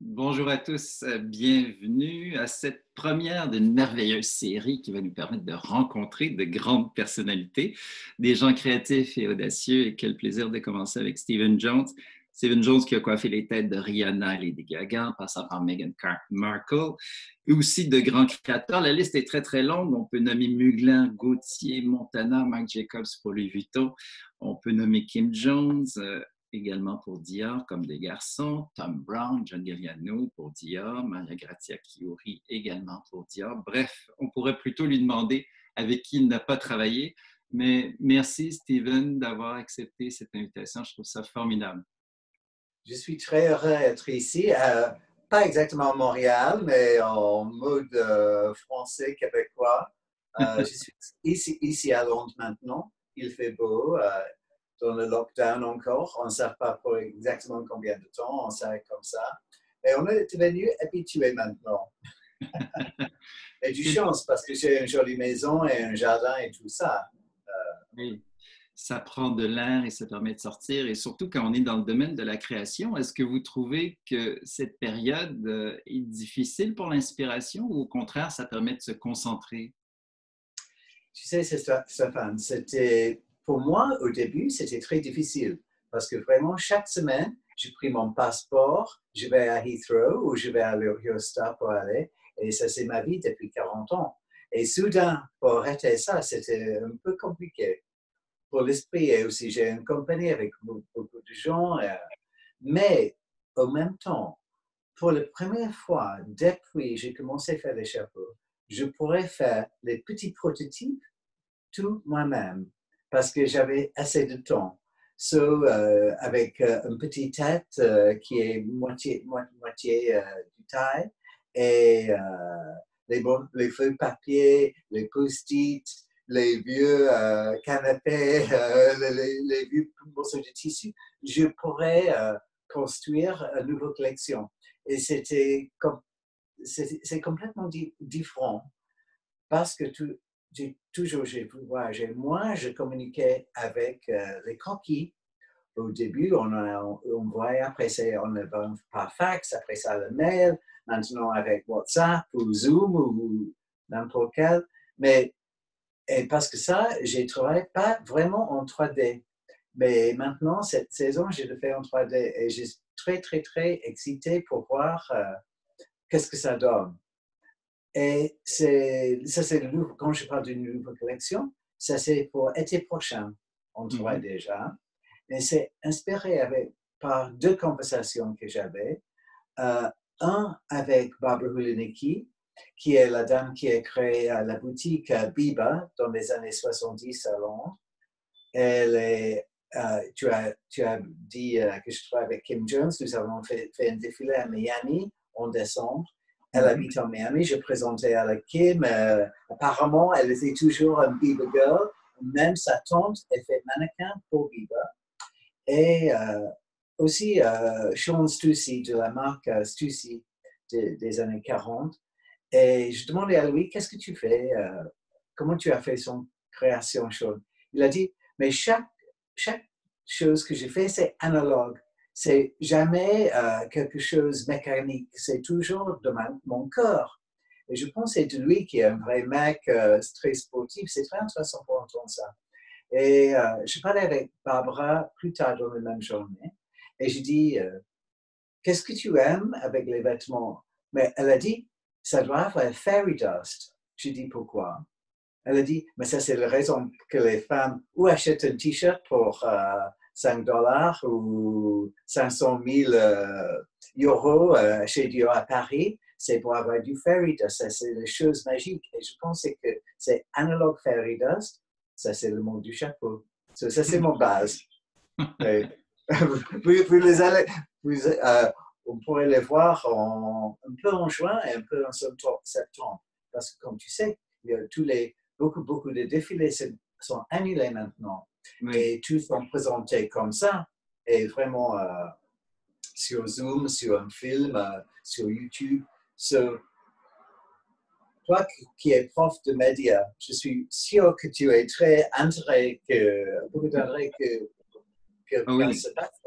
Bonjour à tous, bienvenue à cette première d'une merveilleuse série qui va nous permettre de rencontrer de grandes personnalités, des gens créatifs et audacieux. Et quel plaisir de commencer avec Stephen Jones. Stephen Jones qui a coiffé les têtes de Rihanna et Lady Gaga, en passant par Meghan Markle, et aussi de grands créateurs. La liste est très, très longue. On peut nommer Mugler, Gauthier, Montana, Marc Jacobs pour Louis Vuitton. On peut nommer Kim Jones, également pour Dior, comme des garçons, Tom Brown, John Galliano pour Dior, Maria Grazia Chiuri également pour Dior. Bref, on pourrait plutôt lui demander avec qui il n'a pas travaillé. Mais merci, Stephen, d'avoir accepté cette invitation. Je trouve ça formidable. Je suis très heureux d'être ici, pas exactement à Montréal, mais en mode français, québécois. Je suis ici à Londres maintenant. Il fait beau, dans le lockdown encore. On ne sait pas pour exactement combien de temps, on sait comme ça. Et on est devenu habitué maintenant. Et du chance parce que j'ai une jolie maison et un jardin et tout ça. Oui, ça prend de l'air et ça permet de sortir. Et surtout quand on est dans le domaine de la création, est-ce que vous trouvez que cette période est difficile pour l'inspiration ou au contraire, ça permet de se concentrer? Tu sais, Stéphane, c'était, pour moi, au début, c'était très difficile parce que vraiment, chaque semaine, j'ai pris mon passeport, je vais à Heathrow ou je vais à l'Eurostar pour aller, et ça, c'est ma vie depuis 40 ans. Et soudain, pour arrêter ça, c'était un peu compliqué pour l'esprit. Et aussi, j'ai une compagnie avec beaucoup de gens, mais en même temps, pour la première fois, depuis que j'ai commencé à faire les chapeaux, je pourrais faire les petits prototypes tout moi-même parce que j'avais assez de temps. Avec une petite tête qui est moitié du taille et les feuilles papier, les post-it, les vieux canapés, les vieux morceaux de tissu, je pourrais construire une nouvelle collection. Et c'est complètement différent parce que moi, je communiquais avec les coquilles. Au début, on voyait, après ça, on le voit par fax, après ça, le mail, maintenant avec WhatsApp ou Zoom ou n'importe quel. Mais et parce que ça, j'ai travaillé pas vraiment en 3D. Mais maintenant, cette saison, je le fais en 3D et je suis très, très, très excité pour voir qu'est-ce que ça donne. Et ça, c'est le nouveau, quand je parle d'une nouvelle collection, ça c'est pour l'été prochain, on travaille Mhm. déjà. Et c'est inspiré par deux conversations que j'avais. Euh, un avec Barbara Hulinicki, qui est la dame qui a créé la boutique Biba dans les années 70 à Londres. Tu as dit que je travaille avec Kim Jones. Nous avons fait un défilé à Miami en décembre. Elle Mhm. habite en Miami. Je présentais à la Kim. Apparemment, elle était toujours un Bieber girl. Même sa tante est fait mannequin pour Bieber. Et aussi Sean Stussy de la marque Stussy des années 40. Et je demandais à lui, qu'est-ce que tu fais? Comment tu as fait son création, Sean? Il a dit, mais chaque chose que j'ai fait, c'est analogue. C'est jamais quelque chose de mécanique. C'est toujours de mon cœur. Et je pense que c'est de lui qui est un vrai mec très sportif. C'est très intéressant pour entendre ça. Et je parlais avec Barbara plus tard dans la même journée. Et je dis, qu'est-ce que tu aimes avec les vêtements? Mais elle a dit, ça doit être fairy dust. Je dis, pourquoi? Elle a dit, mais ça, c'est la raison que les femmes ou achètent un t-shirt pour 5 dollars ou 500 000 euros chez Dior à Paris. C'est pour avoir du fairy dust. Ça, c'est les choses magiques. Et je pense que c'est analog fairy dust. Ça, c'est le mot du chapeau. Ça, c'est mon base. Et, vous les allez, on pourrait les voir un peu en juin et un peu en septembre. Parce que, comme tu sais, il y a beaucoup de défilés sont annulés maintenant. Oui. Et tous sont présentés comme ça. Et vraiment sur Zoom, sur un film, sur YouTube. Toi qui es prof de médias, je suis sûr que tu es beaucoup d'intérêt que Ah dans oui. ce passe.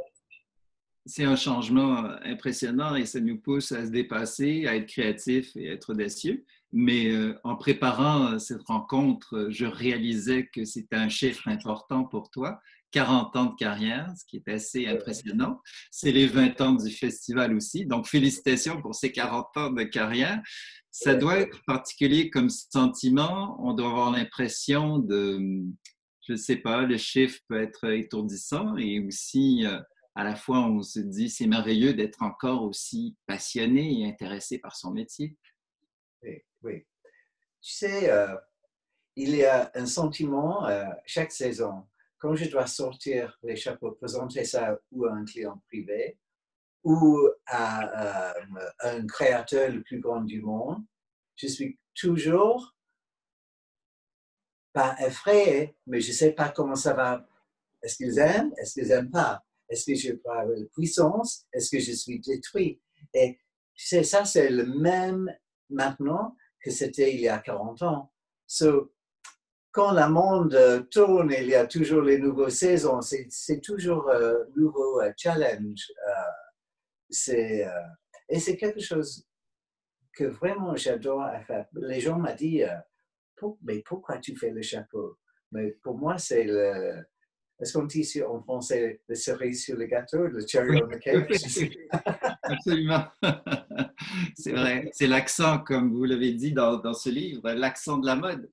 c'est un changement impressionnant et ça nous pousse à se dépasser, à être créatifs et à être audacieux. Mais en préparant cette rencontre, je réalisais que c'était un chiffre important pour toi. 40 ans de carrière, ce qui est assez impressionnant. C'est les 20 ans du festival aussi. Donc, félicitations pour ces 40 ans de carrière. Ça doit être particulier comme sentiment. On doit avoir l'impression de, je ne sais pas, le chiffre peut être étourdissant et aussi à la fois, on se dit, c'est merveilleux d'être encore aussi passionné et intéressé par son métier. Oui, oui. Tu sais, il y a un sentiment chaque saison, quand je dois sortir les chapeaux, présenter ça ou à un client privé ou à un créateur le plus grand du monde, je suis toujours pas effrayé, mais je ne sais pas comment ça va. Est-ce qu'ils aiment? Est-ce qu'ils n'aiment pas? Est-ce que je peux avoir la puissance? Est-ce que je suis détruit? Et c'est ça, c'est le même maintenant que c'était il y a 40 ans. So, quand le monde tourne, il y a toujours les nouvelles saisons, c'est toujours un nouveau challenge. Et c'est quelque chose que vraiment j'adore faire. Les gens m'ont dit, mais pourquoi tu fais le chapeau? Mais pour moi, c'est le... Est-ce qu'on dit en français le cerise sur le gâteau, le cherry Oui, on the cake? oui, absolument. C'est vrai. C'est l'accent, comme vous l'avez dit dans ce livre, l'accent de la mode.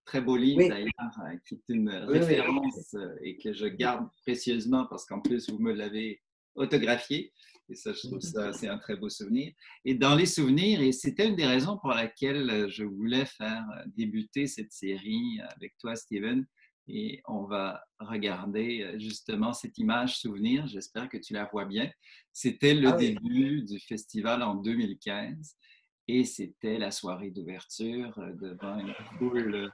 Très beau livre Oui, d'ailleurs, qui est une oui, oui. référence et que je garde précieusement parce qu'en plus, vous me l'avez autographié. Et ça, je trouve ça, c'est un très beau souvenir. Et dans les souvenirs, et c'était une des raisons pour laquelle je voulais faire débuter cette série avec toi, Steven. Et on va regarder justement cette image souvenir. J'espère que tu la vois bien. C'était le Ah oui, début du festival en 2015 et c'était la soirée d'ouverture devant une foule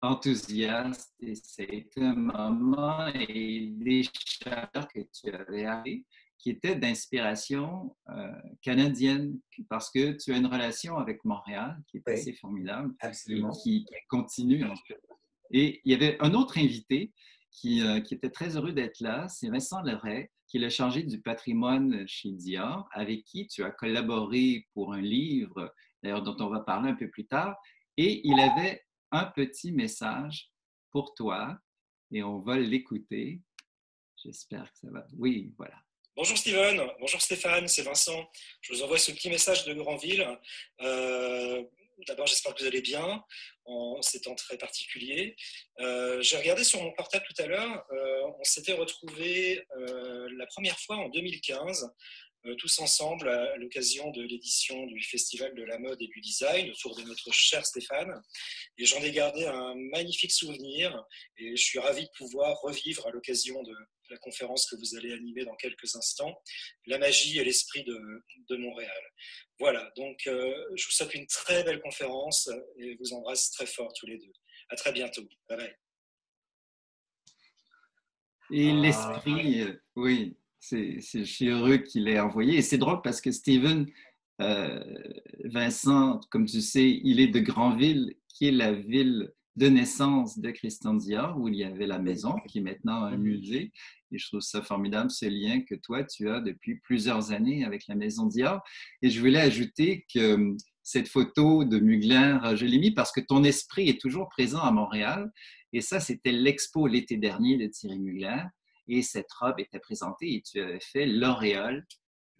enthousiaste et c'est un moment et des chaleurs que tu avais appris qui étaient d'inspiration canadienne parce que tu as une relation avec Montréal qui est oui, assez formidable et absolument. qui continue en fait. Et il y avait un autre invité qui était très heureux d'être là, c'est Vincent Leray, qui est le chargé du patrimoine chez Dior, avec qui tu as collaboré pour un livre, d'ailleurs dont on va parler un peu plus tard. Et il avait un petit message pour toi et on va l'écouter. J'espère que ça va. Oui, voilà. Bonjour Steven, bonjour Stéphane, c'est Vincent. Je vous envoie ce petit message de Granville. D'abord, j'espère que vous allez bien en ces temps très particuliers. J'ai regardé sur mon portable tout à l'heure. On s'était retrouvés la première fois en 2015, tous ensemble à l'occasion de l'édition du Festival de la mode et du design autour de notre cher Stéphane. Et j'en ai gardé un magnifique souvenir et je suis ravi de pouvoir revivre à l'occasion de la conférence que vous allez animer dans quelques instants, la magie et l'esprit de Montréal. Voilà, donc je vous souhaite une très belle conférence et vous embrasse très fort tous les deux. À très bientôt. Bye bye. Et l'esprit, oui, je suis heureux qu'il ait envoyé. Et c'est drôle parce que Steven, euh, Vincent, comme tu sais, il est de Granville, qui est la ville de naissance de Christian Dior, où il y avait la maison, qui est maintenant un musée. Et je trouve ça formidable, ce lien que toi, tu as depuis plusieurs années avec la maison Dior. Et je voulais ajouter que cette photo de Mugler, je l'ai mis parce que ton esprit est toujours présent à Montréal. Et ça, c'était l'expo l'été dernier de Thierry Mugler. Et cette robe était présentée et tu avais fait l'auréole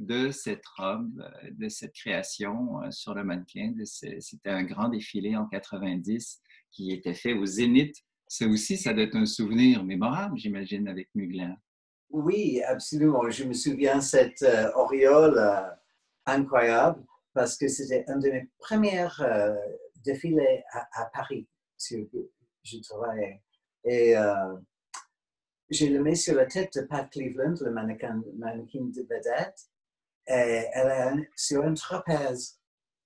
de cette robe, de cette création sur le mannequin. C'était un grand défilé en 90 qui était fait au Zénith. Ça aussi, ça doit être un souvenir mémorable, j'imagine, avec Mugler. Oui, absolument. Je me souviens de cette auréole incroyable parce que c'était un de mes premiers défilés à Paris. Je travaillais. Et je le mets sur la tête de Pat Cleveland, le mannequin de vedette. Et elle est sur un trapèze.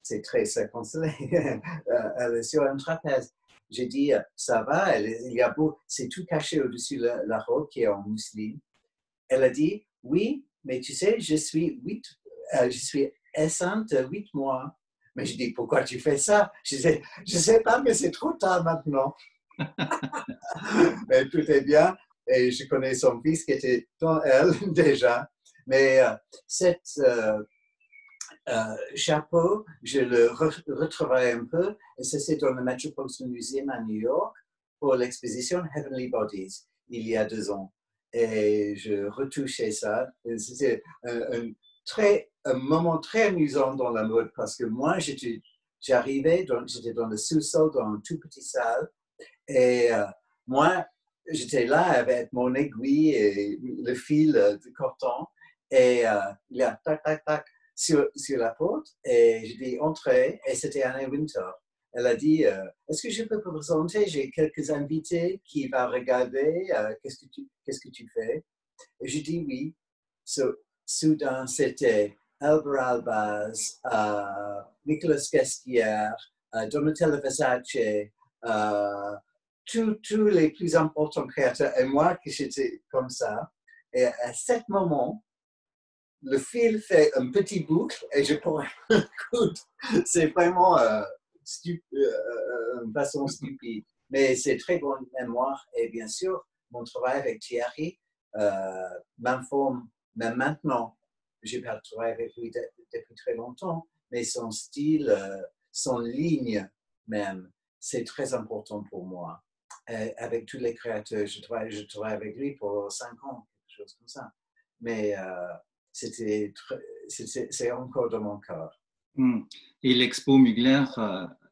C'est très circoncis. Elle est sur un trapèze. J'ai dit, ça va, il y a beau, c'est tout caché au-dessus de la robe qui est en mousseline. Elle a dit, oui, mais tu sais, je suis enceinte de 8 mois. Mais je dis, pourquoi tu fais ça? Je sais pas, mais c'est trop tard maintenant. Mais tout est bien. Et je connais son fils qui était dans elle déjà. Mais cet chapeau, je le retravaille un peu, et ça c'est dans le Metropolitan Museum à New York pour l'exposition Heavenly Bodies, il y a 2 ans. Et je retouchais ça. C'était un moment très amusant dans la mode parce que moi, j'étais dans le sous-sol, dans une toute petite salle. Et moi, j'étais là avec mon aiguille et le fil de coton. Et il y a tac, tac, tac sur la porte. Et je dis entrez. Et c'était Anna Wintour. Elle a dit est-ce que je peux te présenter? J'ai quelques invités qui vont regarder. Qu'est-ce que tu fais? Et je dis oui. Soudain, c'était Albert Albaz, Nicolas Guestière, Donatella Versace, tous les plus importants créateurs, et moi qui j'étais comme ça. Et à ce moment, le fil fait un petit boucle et je prends un coude. C'est vraiment une façon stupide. Mais c'est très bonne mémoire. Et bien sûr, mon travail avec Thierry m'informe, même maintenant, j'ai pas travaillé avec lui depuis très longtemps, mais son style, son ligne même, c'est très important pour moi. Avec tous les créateurs, je travaille avec lui pour 5 ans, quelque chose comme ça. Mais c'est encore dans mon cœur. Et l'expo Mugler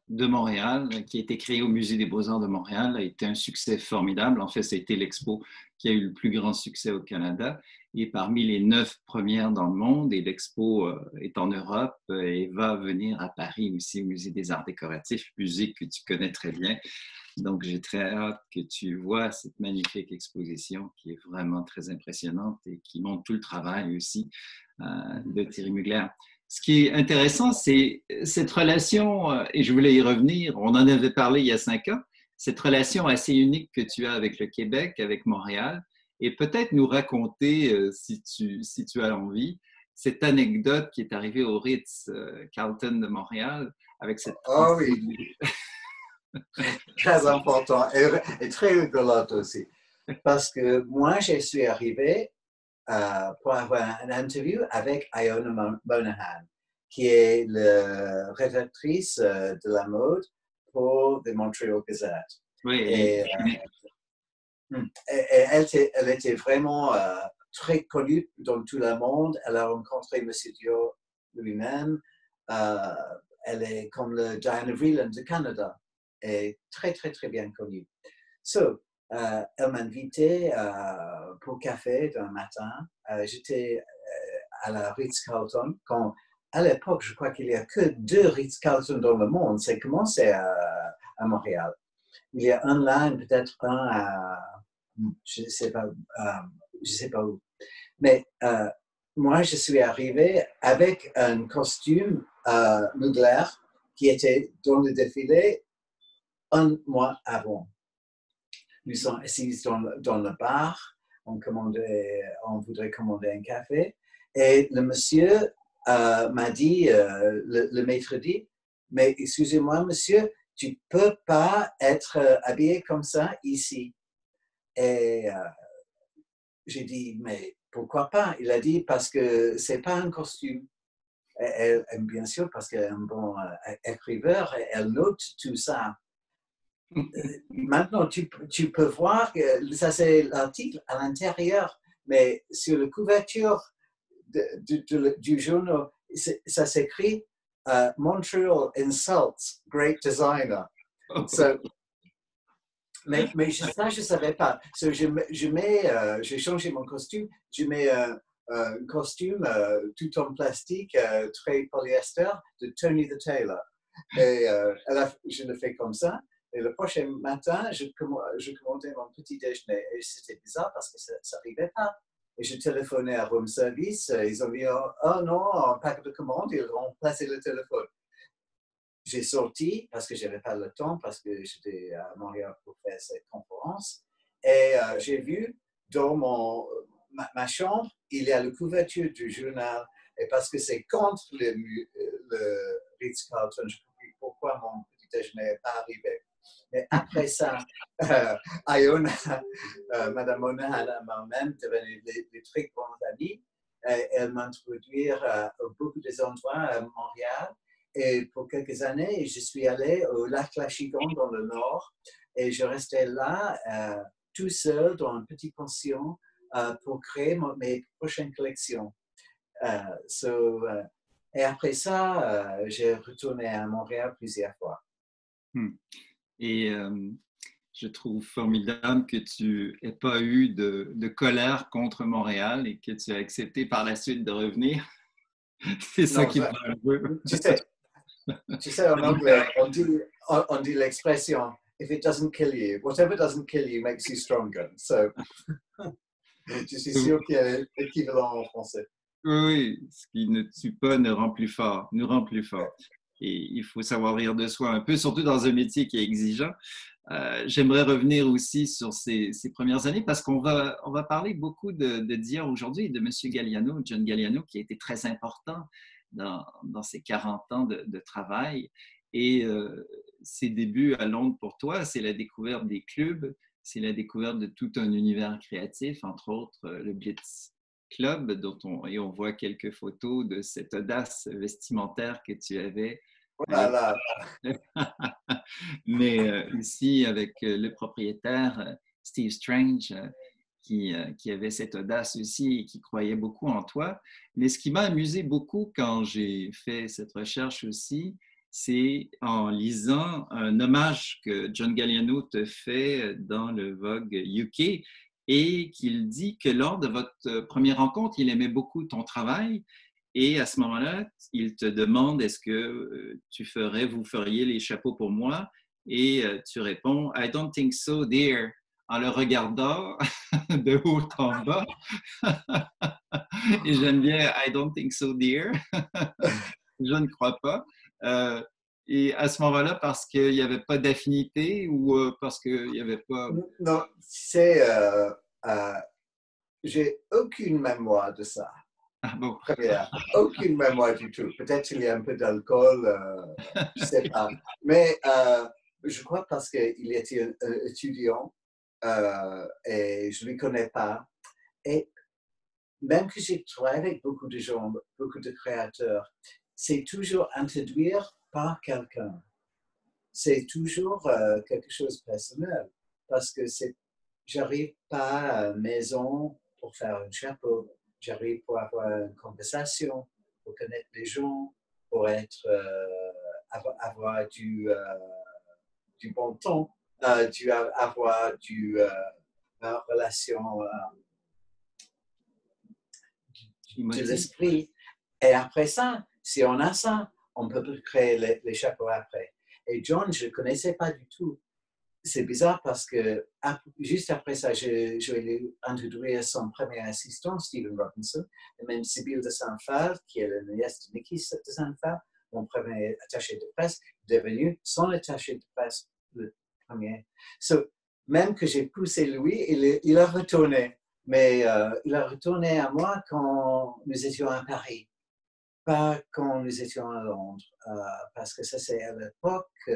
de Montréal, qui a été créée au Musée des Beaux-Arts de Montréal, a été un succès formidable. En fait, ça a été l'expo qui a eu le plus grand succès au Canada et parmi les 9 premières dans le monde. Et l'expo est en Europe et va venir à Paris aussi, au Musée des Arts décoratifs, musée que tu connais très bien. Donc, j'ai très hâte que tu vois cette magnifique exposition qui est vraiment très impressionnante et qui montre tout le travail aussi de Thierry Mugler. Ce qui est intéressant, c'est cette relation, et je voulais y revenir, on en avait parlé il y a 5 ans, cette relation assez unique que tu as avec le Québec, avec Montréal, et peut-être nous raconter, si tu as envie, cette anecdote qui est arrivée au Ritz-Carlton de Montréal, avec cette... Oh oui, très important et très rigolote aussi. Parce que moi, je suis arrivé pour avoir une interview avec Iona Monahan, qui est la rédactrice de la mode pour The Montreal Gazette. Oui, et elle était vraiment très connue dans tout le monde. Elle a rencontré M. Dior lui-même. Elle est comme le Diana Vreeland du Canada, et très, très, très bien connue. Elle m'a invité pour café d'un matin. J'étais à la Ritz-Carlton. À l'époque, je crois qu'il n'y a que 2 Ritz-Carlton dans le monde. C'est commencé à Montréal. Il y a un là, peut-être un à... Je ne sais pas où. Mais moi, je suis arrivé avec un costume Mugler qui était dans le défilé un mois avant. Nous sommes assis dans le bar, on voudrait commander un café, et le monsieur m'a dit, le maître dit, mais excusez-moi monsieur, tu ne peux pas être habillé comme ça ici. Et j'ai dit, mais pourquoi pas? Il a dit, parce que ce n'est pas un costume. Et bien sûr, parce qu'elle est un bon écrivain, elle note tout ça. Maintenant, tu peux voir que ça, c'est l'article à l'intérieur, mais sur la couverture du journal, ça s'écrit Montreal insults great designer. So, mais ça, je ne savais pas. So, j'ai changé mon costume, je mets un costume tout en plastique, très polyester, de Tony the Tailor. Et je le fais comme ça. Et le prochain matin, je commandais mon petit déjeuner. Et c'était bizarre parce que ça n'arrivait pas. Et je téléphonais à Room Service. Ils ont dit, oh non, un pack de commandes. Ils ont placé le téléphone. J'ai sorti parce que je n'avais pas le temps, parce que j'étais à Montréal pour faire cette conférence. Et j'ai vu dans ma chambre, il y a la couverture du journal. Et parce que c'est contre le Ritz-Carlton, je compris pourquoi mon petit déjeuner n'est pas arrivé. Mais après ça, Iona, Madame Monahan, moi-même, devenus des très bons amis. Elle m'introduit à beaucoup d'endroits à Montréal. Et pour quelques années, je suis allé au lac Lachigon dans le nord et je restais là tout seul dans une petite pension pour créer mes prochaines collections. Et après ça, j'ai retourné à Montréal plusieurs fois. Et je trouve formidable que tu n'aies pas eu de colère contre Montréal et que tu as accepté par la suite de revenir. C'est ça qui me rend heureux. Tu sais, en anglais, on dit l'expression « if it doesn't kill you, whatever doesn't kill you makes you stronger ». So, je suis sûr qu'il y a l'équivalent en français. Oui, ce qui ne tue pas ne rend plus fort, nous rend plus fort. Et il faut savoir rire de soi un peu, surtout dans un métier qui est exigeant. J'aimerais revenir aussi sur ces premières années parce qu'on va parler beaucoup de Dia aujourd'hui, de M. Galliano, John Galliano, qui a été très important dans ses 40 ans de travail. Et ses débuts à Londres pour toi, c'est la découverte des clubs, c'est la découverte de tout un univers créatif, entre autres le Blitz Club, et on voit quelques photos de cette audace vestimentaire que tu avais. Voilà. Mais aussi avec le propriétaire Steve Strange qui avait cette audace aussi et qui croyait beaucoup en toi. Mais ce qui m'a amusé beaucoup quand j'ai fait cette recherche aussi, c'est en lisant un hommage que John Galliano te fait dans le Vogue UK et qu'il dit que lors de votre première rencontre, il aimait beaucoup ton travail. Et à ce moment-là, il te demande est-ce que vous feriez les chapeaux pour moi? Et tu réponds I don't think so, dear, en le regardant de haut en bas. Et j'aime bien I don't think so, dear. Je ne crois pas. Et à ce moment-là, parce qu'il n'y avait pas d'affinité ou parce qu'il n'y avait pas. Non, j'ai aucune mémoire de ça. Ah bon. Aucune mémoire du tout. Peut-être qu'il y a un peu d'alcool, je ne sais pas. Mais je crois parce qu'il était un étudiant et je ne le connais pas. Et même que j'ai travaillé avec beaucoup de gens, beaucoup de créateurs, c'est toujours introduire par quelqu'un. C'est toujours quelque chose de personnel parce que j'arrive pas à la maison pour faire un chapeau. J'arrive pour avoir une conversation, pour connaître les gens, pour avoir du bon temps, avoir une relation de l'esprit. Et après ça, si on a ça, on peut créer les chapeaux après. Et John, je ne le connaissais pas du tout. C'est bizarre parce que juste après ça, je vais lui introduire son premier assistant, Stephen Robinson, et même Sibylle de Saint-Phal, qui est la nièce de Nicky de Saint-Phal, mon premier attaché de presse, devenu son attaché de presse, le premier. Même que j'ai poussé lui, il a retourné. Mais il a retourné à moi quand nous étions à Paris, pas quand nous étions à Londres, parce que ça c'est à l'époque.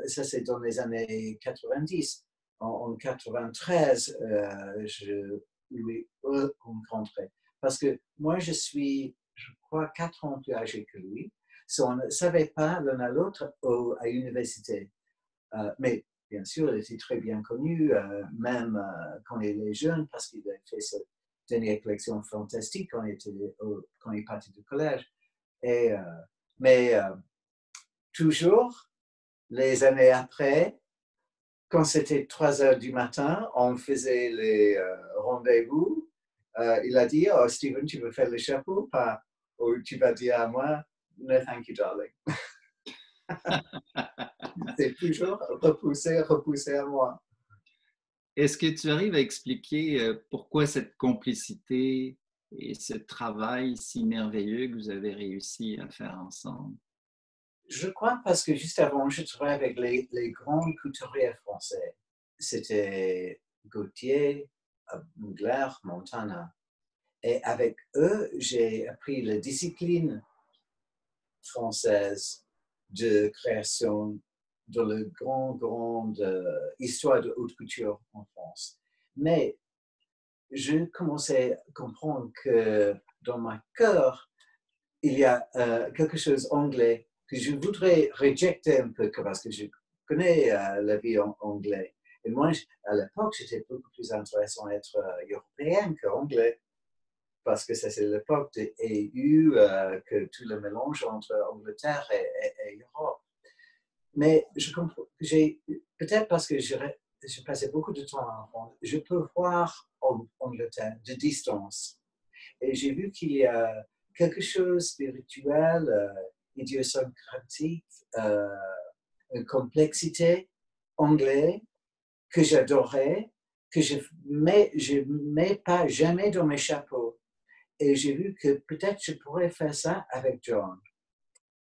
Ça, c'est dans les années 90. En 93, je lui ai rencontré. Parce que moi, je suis, je crois, 4 ans plus âgé que lui. On ne savait pas l'un à l'autre à l'université. Mais bien sûr, il était très bien connu, même quand il est jeune, parce qu'il a fait sa dernière collection fantastique quand il partit du collège. Mais toujours, les années après, quand c'était 3 heures du matin, on faisait les rendez-vous. Il a dit, oh, Stephen, tu veux faire le chapeau? Ou tu vas dire à moi, no, thank you, darling. C'est toujours repoussé à moi. Est-ce que tu arrives à expliquer pourquoi cette complicité et ce travail si merveilleux que vous avez réussi à faire ensemble? Je crois parce que juste avant, je travaillais avec les grands couturiers français. C'était Gautier, Mugler, Montana. Et avec eux, j'ai appris la discipline française de création dans la grande histoire de haute couture en France. Mais je commençais à comprendre que dans ma cœur, il y a quelque chose anglais que je voudrais rejeter un peu parce que je connais la vie en anglais. Et moi, à l'époque, j'étais beaucoup plus intéressant à être européen qu'anglais parce que c'est l'époque de EU, que tout le mélange entre Angleterre et Europe. Mais je comprends, peut-être parce que je passais beaucoup de temps en France, je peux voir Angleterre de distance. Et j'ai vu qu'il y a quelque chose de spirituel, idiosyncratique, une complexité anglaise que j'adorais, que je mets pas jamais dans mes chapeaux. Et j'ai vu que peut-être je pourrais faire ça avec John,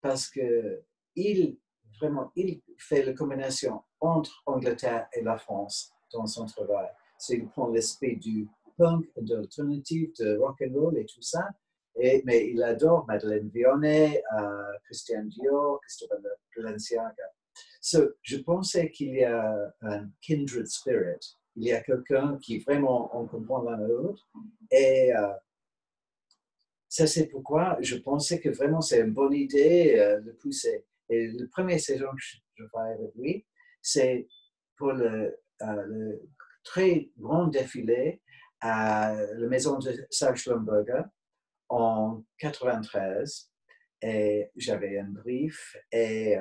parce que il fait la combinaison entre Angleterre et la France dans son travail. C'est il prend l'esprit du punk, de l'alternative, de rock and roll et tout ça. Mais il adore Madeleine Vionnet, Christian Dior, Christopher Balenciaga. So, je pensais qu'il y a un kindred spirit. Il y a quelqu'un qui vraiment on comprend l'un l'autre. Et ça, c'est pourquoi je pensais que vraiment c'est une bonne idée de pousser. Et la première saison que je fais avec lui, c'est pour le très grand défilé à la maison de Sachs-Schlumberger en 93. Et j'avais un brief et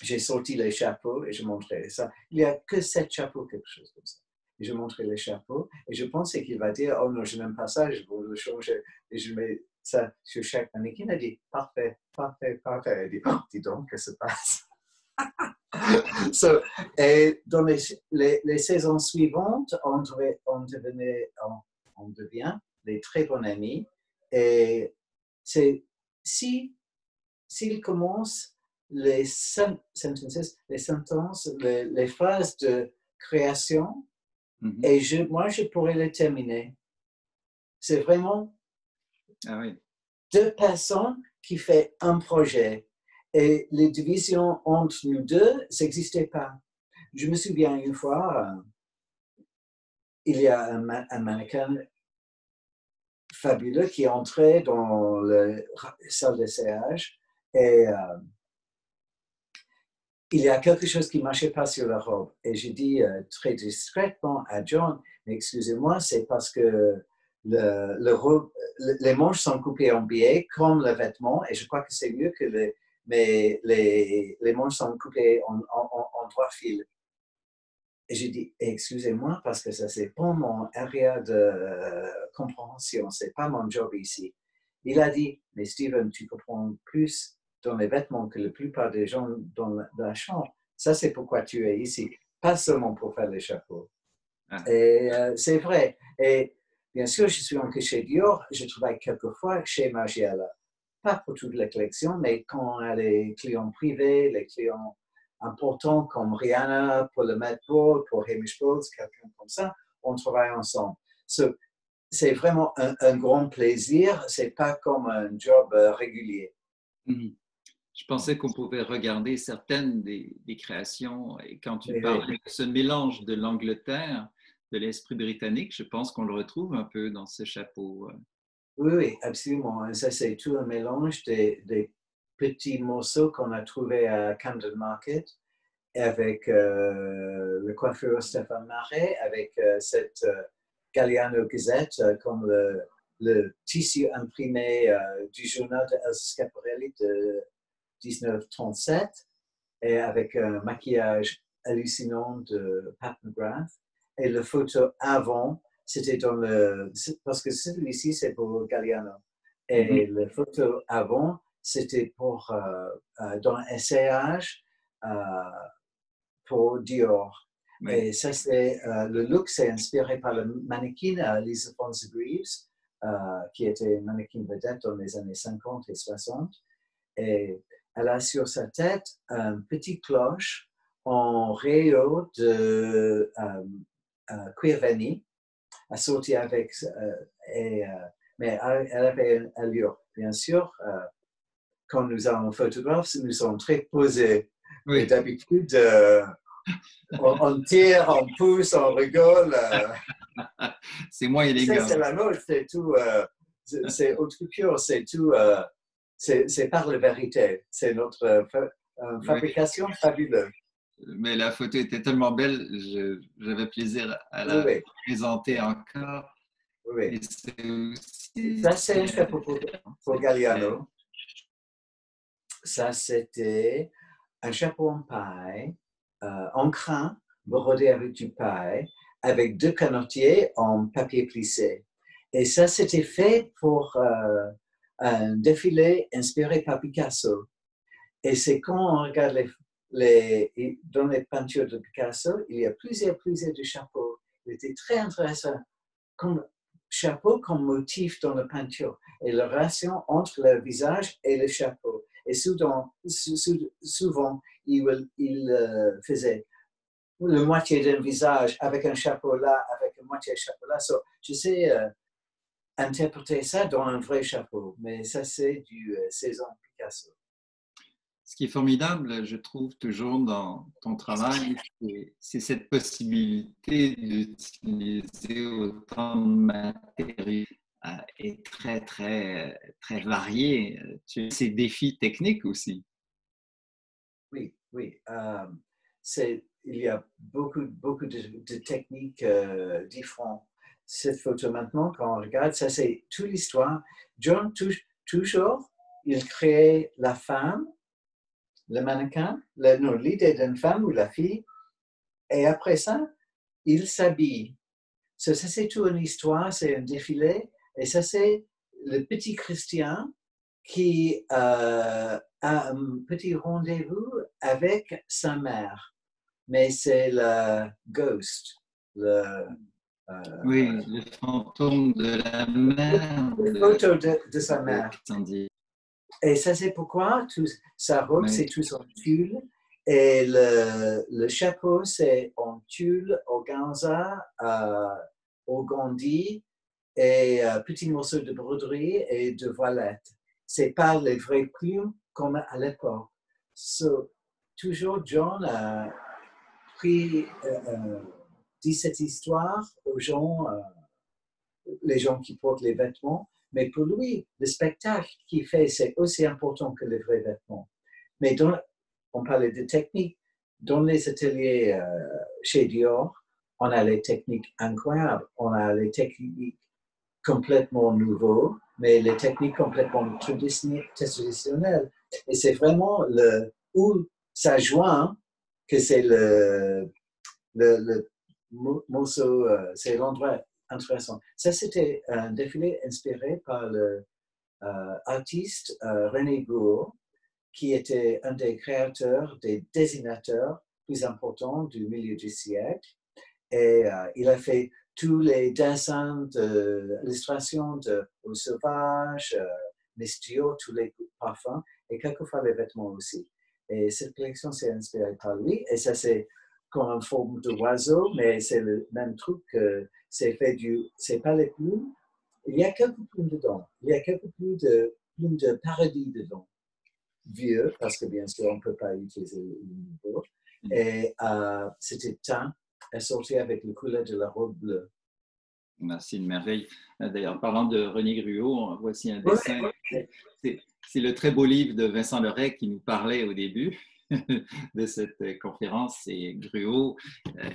j'ai sorti les chapeaux et je montrais ça. Il n'y a que 7 chapeaux, quelque chose comme ça. Et je montrais les chapeaux et je pensais qu'il va dire, oh non, je n'aime pas ça, je vais le changer. Et je mets ça sur chaque mannequin. Il a dit, parfait, parfait, parfait. Il dit, oh, dis donc, que se passe? Et dans les saisons suivantes, on devient des très bons amis. Et c'est s'il commence les sentences, les phases de création, et moi, je pourrais les terminer. C'est vraiment deux personnes qui font un projet. Et les divisions entre nous deux, ça n'existait pas. Je me souviens une fois, il y a un mannequin fabuleux qui est entré dans la salle d'essayage et il y a quelque chose qui ne marchait pas sur la robe. Et j'ai dit très discrètement à John, mais excusez-moi, c'est parce que les manches sont coupées en biais comme le vêtement et je crois que c'est mieux que les manches sont coupées en 3 fils. Et j'ai dit, excusez-moi, parce que ça, c'est pas mon area de compréhension, c'est pas mon job ici. Il a dit, mais Steven, tu comprends plus dans les vêtements que la plupart des gens dans la chambre. Ça, c'est pourquoi tu es ici, pas seulement pour faire les chapeaux. Et c'est vrai. Et bien sûr, je suis encore chez Dior, je travaille quelquefois chez Margiela. Pas pour toutes les collections, mais quand il y a les clients privés, les clients importants comme Rihanna pour le Met Ball, pour Hamish Bowles, quelqu'un comme ça, on travaille ensemble. C'est vraiment un grand plaisir, c'est pas comme un job régulier. Je pensais qu'on pouvait regarder certaines des créations et quand tu parles de ce mélange de l'Angleterre, de l'esprit britannique, je pense qu'on le retrouve un peu dans ce chapeau. Oui, absolument. Ça, c'est tout un mélange des petits morceaux qu'on a trouvés à Camden Market avec le coiffeur Stéphane Marais, avec cette Galliano Gazette comme le tissu imprimé du journal de Elsa Schiaparelli de 1937 et avec un maquillage hallucinant de Pat McGrath. Et la photo avant, c'était parce que celui-ci, c'est pour Galliano. Et la photo avant, c'était dans un essayage pour Dior. Oui. Et ça, le look, c'est inspiré par le mannequin Lisa Fonse Greaves, qui était mannequin vedette dans les années 50 et 60. Et elle a sur sa tête une petite cloche en rayon de cuir verni, assortie avec... mais elle avait une allure. Bien sûr, quand nous avons un photographe, nous sommes très posés. Oui. Et d'habitude, on tire, on pousse, on rigole. C'est moins élégant. C'est la mode, c'est tout, c'est haute couture, c'est tout, c'est par la vérité. C'est notre fabrication fabuleuse. Mais la photo était tellement belle, j'avais plaisir à la présenter encore. Oui. Et c'est aussi, ça, c'est un chapeau pour Galliano. Ça, c'était un chapeau en paille, en crin, brodé avec du paille, avec 2 canotiers en papier plissé. Et ça, c'était fait pour un défilé inspiré par Picasso. Et c'est quand on regarde dans les peintures de Picasso, il y a plusieurs de chapeaux. Il était très intéressant comme chapeau comme motif dans la peinture et la relation entre le visage et le chapeau. Et souvent il faisait la moitié d'un visage avec un chapeau là, avec une moitié de chapeau là. So, je sais interpréter ça dans un vrai chapeau, mais ça, c'est du saison Picasso. Ce qui est formidable, je trouve, toujours dans ton travail, c'est cette possibilité d'utiliser autant de matériaux et très, très, très variés. Tu as ces défis techniques aussi. Oui. Il y a beaucoup de techniques différentes. Cette photo maintenant, quand on regarde, ça c'est toute l'histoire. John, toujours, il crée la femme, le mannequin, l'idée d'une femme ou la fille, et après ça, il s'habille. Ça c'est toute une histoire, c'est un défilé, et ça c'est le petit Christian qui a un petit rendez-vous avec sa mère. Mais c'est le ghost, oui, le fantôme de la mère. La photo de sa mère. Et ça, c'est pourquoi sa robe, c'est tout en tulle. Et le chapeau, c'est en tulle, organza, organdie et petits morceaux de broderie et de voilette. C'est pas les vraies plumes comme à l'époque. So, toujours, John a dit cette histoire aux gens, les gens qui portent les vêtements, mais pour lui, le spectacle qu'il fait, c'est aussi important que les vrais vêtements. Mais on parlait de techniques. Dans les ateliers chez Dior, on a les techniques incroyables. On a les techniques complètement nouveaux, mais les techniques complètement traditionnelles. Et c'est vraiment où ça joint que c'est le morceau, c'est l'endroit intéressant. Ça, c'était un défilé inspiré par l'artiste René Gruot, qui était un des créateurs, des dessinateurs plus importants du milieu du siècle. Et il a fait tous les dessins d'illustration de Eau Sauvage, Mistio, tous les parfums, et quelquefois les vêtements aussi. Et cette collection s'est inspirée par lui, et ça c'est comme une forme d'oiseau, mais c'est le même truc, c'est pas les plumes, il y a quelques plumes dedans, il y a quelques plumes de paradis dedans, vieux, parce que bien sûr on ne peut pas utiliser le nouveau, et c'était teint, assorti avec le couleur de la robe bleue. C'est une merveille. D'ailleurs, parlant de René Gruot, voici un dessin. C'est le très beau livre de Vincent Leray qui nous parlait au début de cette conférence. C'est Gruot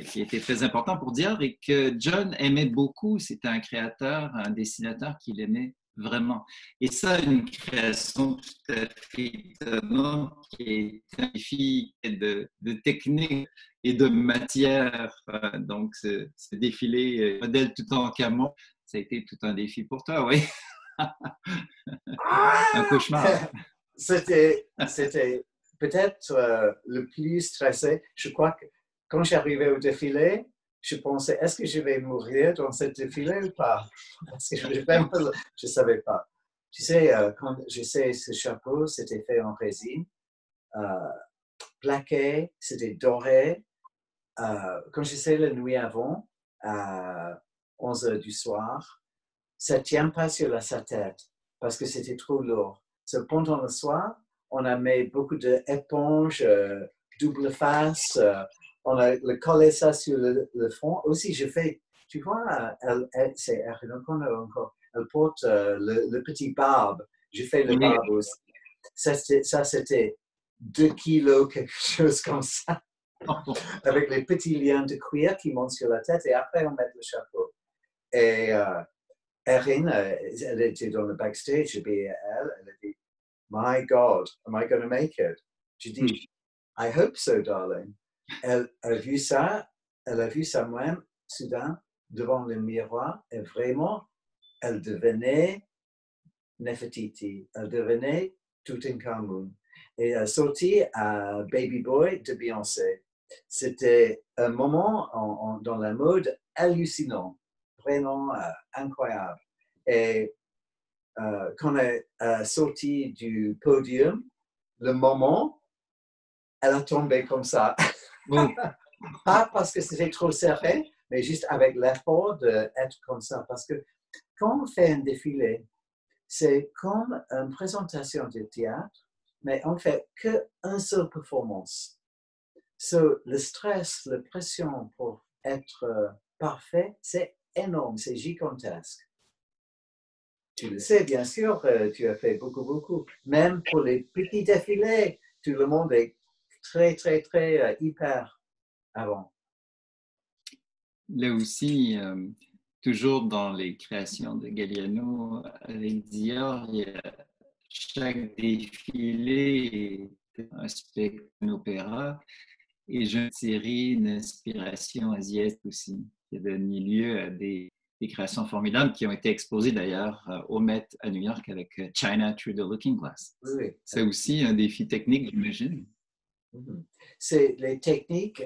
qui était très important pour dire et que John aimait beaucoup. C'était un créateur, un dessinateur qu'il aimait vraiment. Et ça, une création tout à fait étonnante qui est un défi de technique et de matière. Donc, ce défilé modèle Toutankhamon, ça a été tout un défi pour toi, oui. Un cauchemar. C'était peut-être le plus stressé. Je crois que quand j'arrivais au défilé, je pensais, est-ce que je vais mourir dans ce défilé ou pas? Parce que je ne savais pas. Tu sais, quand je sais ce chapeau, c'était fait en résine, plaqué, c'était doré. Quand je sais la nuit avant, à 11 heures du soir, ça ne tient pas sur sa tête parce que c'était trop lourd. Pendant le soir, on a mis beaucoup d'éponges, double face, on a collé ça sur le front. Aussi, je fais tu vois, c'est Erin O'Connor encore. Elle porte le petit barbe. J'ai fait le barbe aussi. Ça, c'était 2 kilos, quelque chose comme ça, avec les petits liens de cuir qui montent sur la tête et après on met le chapeau. Et Erin, elle était dans le backstage, et puis elle a dit, My God, am I going to make it? J'ai dit, I hope so, darling. Elle a vu ça même, soudain, devant le miroir, et vraiment, elle devenait Nefertiti, elle devenait Toutankhamon. Et elle sortit à Baby Boy de Beyoncé. C'était un moment dans la mode hallucinant, vraiment incroyable. Et quand elle est sortie du podium, le moment, elle a tombé comme ça. Pas parce que c'était trop serré, mais juste avec l'effort d'être comme ça. Parce que quand on fait un défilé, c'est comme une présentation de théâtre, mais on ne fait qu'une seule performance. Le stress, la pression pour être parfait, c'est énorme, c'est gigantesque. Tu le sais, bien sûr, tu as fait beaucoup. Même pour les petits défilés, tout le monde est très, hyper avant. Là aussi, toujours dans les créations de Galliano avec Dior, chaque défilé est un spectacle, un opéra, et je tirais une inspiration asiatique aussi, qui a donné lieu à des créations formidables qui ont été exposées d'ailleurs au Met à New York avec China Through the Looking Glass. Oui. C'est aussi un défi technique, j'imagine. C'est les techniques,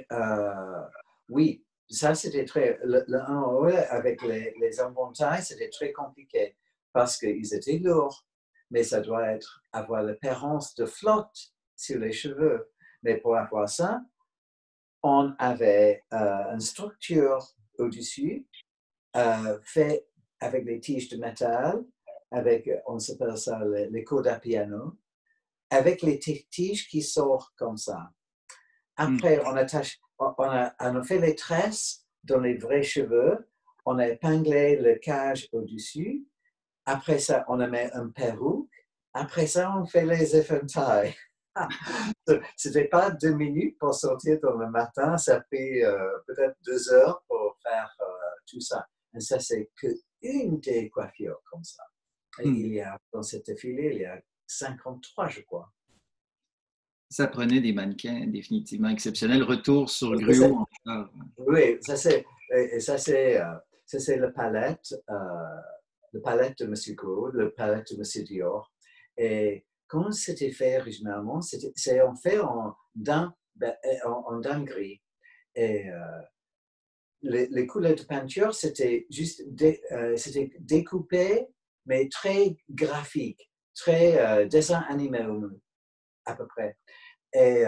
oui, ça c'était très, avec les embontailles, c'était très compliqué parce qu'ils étaient lourds, mais ça doit avoir l'apparence de flotte sur les cheveux. Mais pour avoir ça, on avait une structure au-dessus, fait avec des tiges de métal, on s'appelle ça les cordes à piano, avec les tiges qui sortent comme ça. Après, on a fait les tresses dans les vrais cheveux, on a épinglé le cage au-dessus. Après ça, on a mis un perruque. Après ça, on fait les épouvantails. C'était pas 2 minutes pour sortir dans le matin, ça fait peut-être 2 heures pour faire tout ça. Et ça, c'est qu'une des coiffures comme ça. Et il y a, dans cette défilé, il y a 53, je crois. Ça prenait des mannequins définitivement exceptionnels. Retour sur Gruau encore. Oui, ça c'est le palette de M. Gruau, le palette de M. Dior. Et comment c'était fait originalement, c'est en fait en daim gris. Et les couleurs de peinture, c'était juste c'était découpé, mais très graphique, très dessin animé à peu près. Et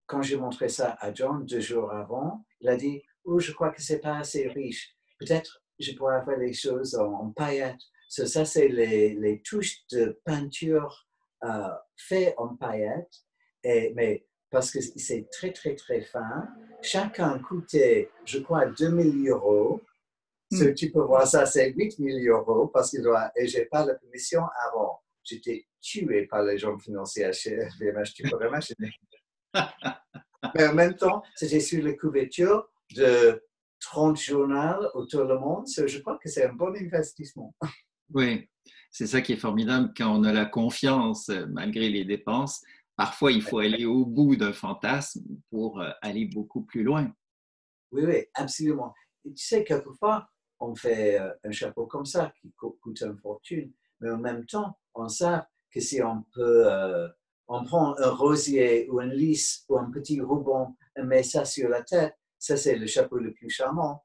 quand j'ai montré ça à John 2 jours avant, il a dit « Oh, je crois que c'est pas assez riche. Peut-être je pourrais faire les choses en paillettes. » Ça, c'est les touches de peinture faites en paillettes, mais parce que c'est très fin. Chacun coûtait, je crois, 2 000 euros. Tu peux voir ça, c'est 8 000 euros parce que je n'ai pas la permission avant. J'étais tué par les gens financiers chez LVMH, tu peux imaginer. Mais en même temps, c'était sur la couverture de 30 journaux autour du monde. Je crois que c'est un bon investissement. Oui, c'est ça qui est formidable quand on a la confiance, malgré les dépenses. Parfois, il faut aller au bout d'un fantasme pour aller beaucoup plus loin. Oui, absolument. Et tu sais, quelquefois, on fait un chapeau comme ça qui coûte une fortune, mais en même temps, on sait que si on peut, on prend un rosier ou une lisse ou un petit ruban et met ça sur la tête, ça c'est le chapeau le plus charmant.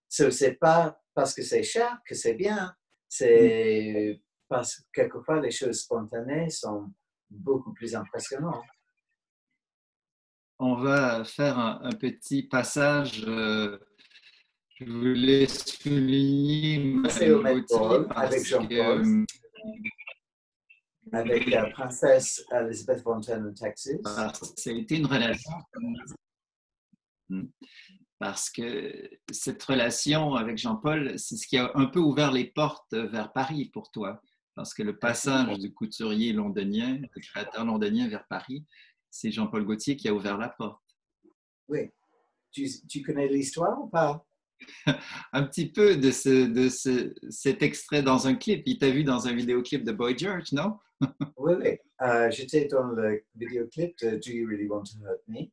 C'est pas parce que c'est cher que c'est bien, c'est parce que quelquefois les choses spontanées sont beaucoup plus impressionnantes. On va faire un petit passage. Je voulais souligner C'est au Met Gauthier Ball parce avec Jean-Paul, avec la princesse Elizabeth Von Texas. Ça a été une relation. parce que cette relation avec Jean-Paul, c'est ce qui a un peu ouvert les portes vers Paris pour toi. Parce que le passage du couturier londonien, du créateur londonien vers Paris, c'est Jean-Paul Gaultier qui a ouvert la porte. Oui. Tu connais l'histoire ou pas? Un petit peu de cet extrait dans un clip. Il t'a vu dans un vidéoclip de Boy George, non? Oui, oui. J'étais dans le vidéoclip de Do You Really Want to Hurt Me?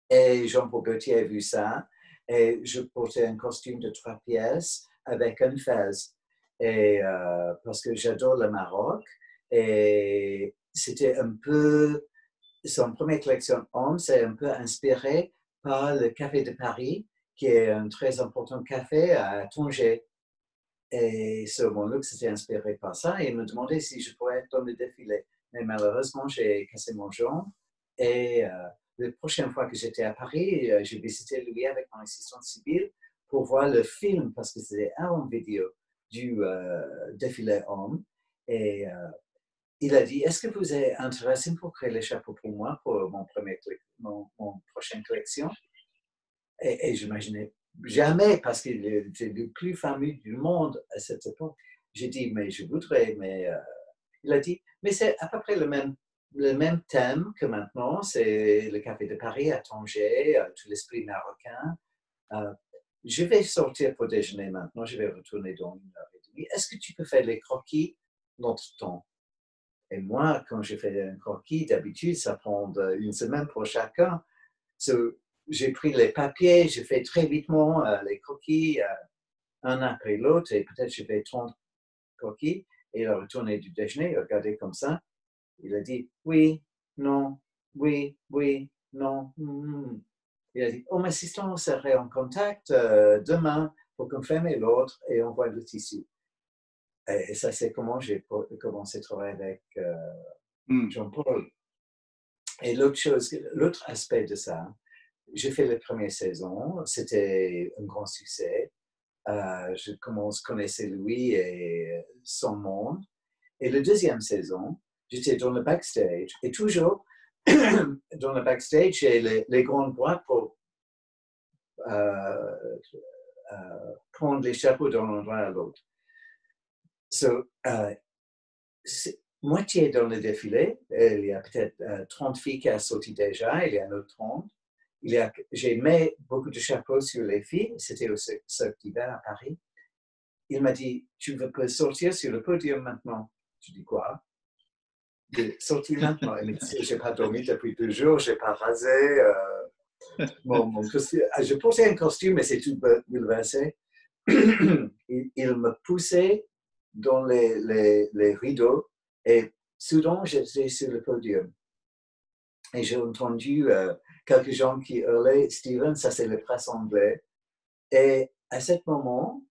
Et Jean-Paul Gaultier a vu ça. Et je portais un costume de 3 pièces avec un fez. Et, parce que j'adore le Maroc. Et c'était un peu... Son première collection homme, c'est un peu inspiré par le Café de Paris, qui est un très important café à Tanger. Et mon look s'était inspiré par ça. Et il me demandait si je pourrais être dans le défilé. Mais malheureusement, j'ai cassé mon jambe. Et la prochaine fois que j'étais à Paris, j'ai visité lui avec mon assistant civil pour voir le film, parce que c'était un vidéo du défilé homme. Et il a dit, est-ce que vous êtes intéressé pour créer les chapeaux pour moi, pour mon prochaine collection? Et j'imaginais jamais, parce qu'il était le plus fameux du monde à cette époque. J'ai dit, mais je voudrais, mais il a dit, mais c'est à peu près le même thème que maintenant, c'est le Café de Paris à Tanger, tout l'esprit marocain. Je vais sortir pour déjeuner maintenant, je vais retourner dans 1 heure et demie. Est-ce que tu peux faire les croquis l'entretemps? Et moi, quand je fais un croquis, d'habitude, ça prend 1 semaine pour chacun. J'ai pris les papiers, j'ai fait très vitement les croquis, un après l'autre, et peut-être j'ai fait 30 croquis. Et il a retourné du déjeuner, il a regardé comme ça. Il a dit oui, non, oui, oui, non. Il a dit, oh, mon assistant serait en contact demain pour confirmer l'ordre et envoyer le tissu. Et ça, c'est comment j'ai commencé à travailler avec Jean-Paul. Et l'autre aspect de ça, j'ai fait la première saison, c'était un grand succès. Je connaissais lui et son monde. Et la deuxième saison, j'étais dans le backstage. Et toujours, dans le backstage, j'ai les grandes boîtes pour prendre les chapeaux d'un endroit à l'autre. Moitié dans le défilé, il y a peut-être 30 filles qui ont sorti déjà, il y a un autre 30. J'ai mis beaucoup de chapeaux sur les filles, c'était au Cirque d'hiver à Paris. Il m'a dit, tu peux sortir sur le podium maintenant. Je dis quoi? De sortir maintenant. Il m'a dit, je n'ai pas dormi depuis 2 jours, je n'ai pas rasé. Mon costume. Je portais un costume, mais c'est tout bouleversé. Il me poussait dans les rideaux et soudain, j'étais sur le podium. Et j'ai entendu quelques gens qui hurlaient, Steven, ça c'est le presse anglais. Et à ce moment,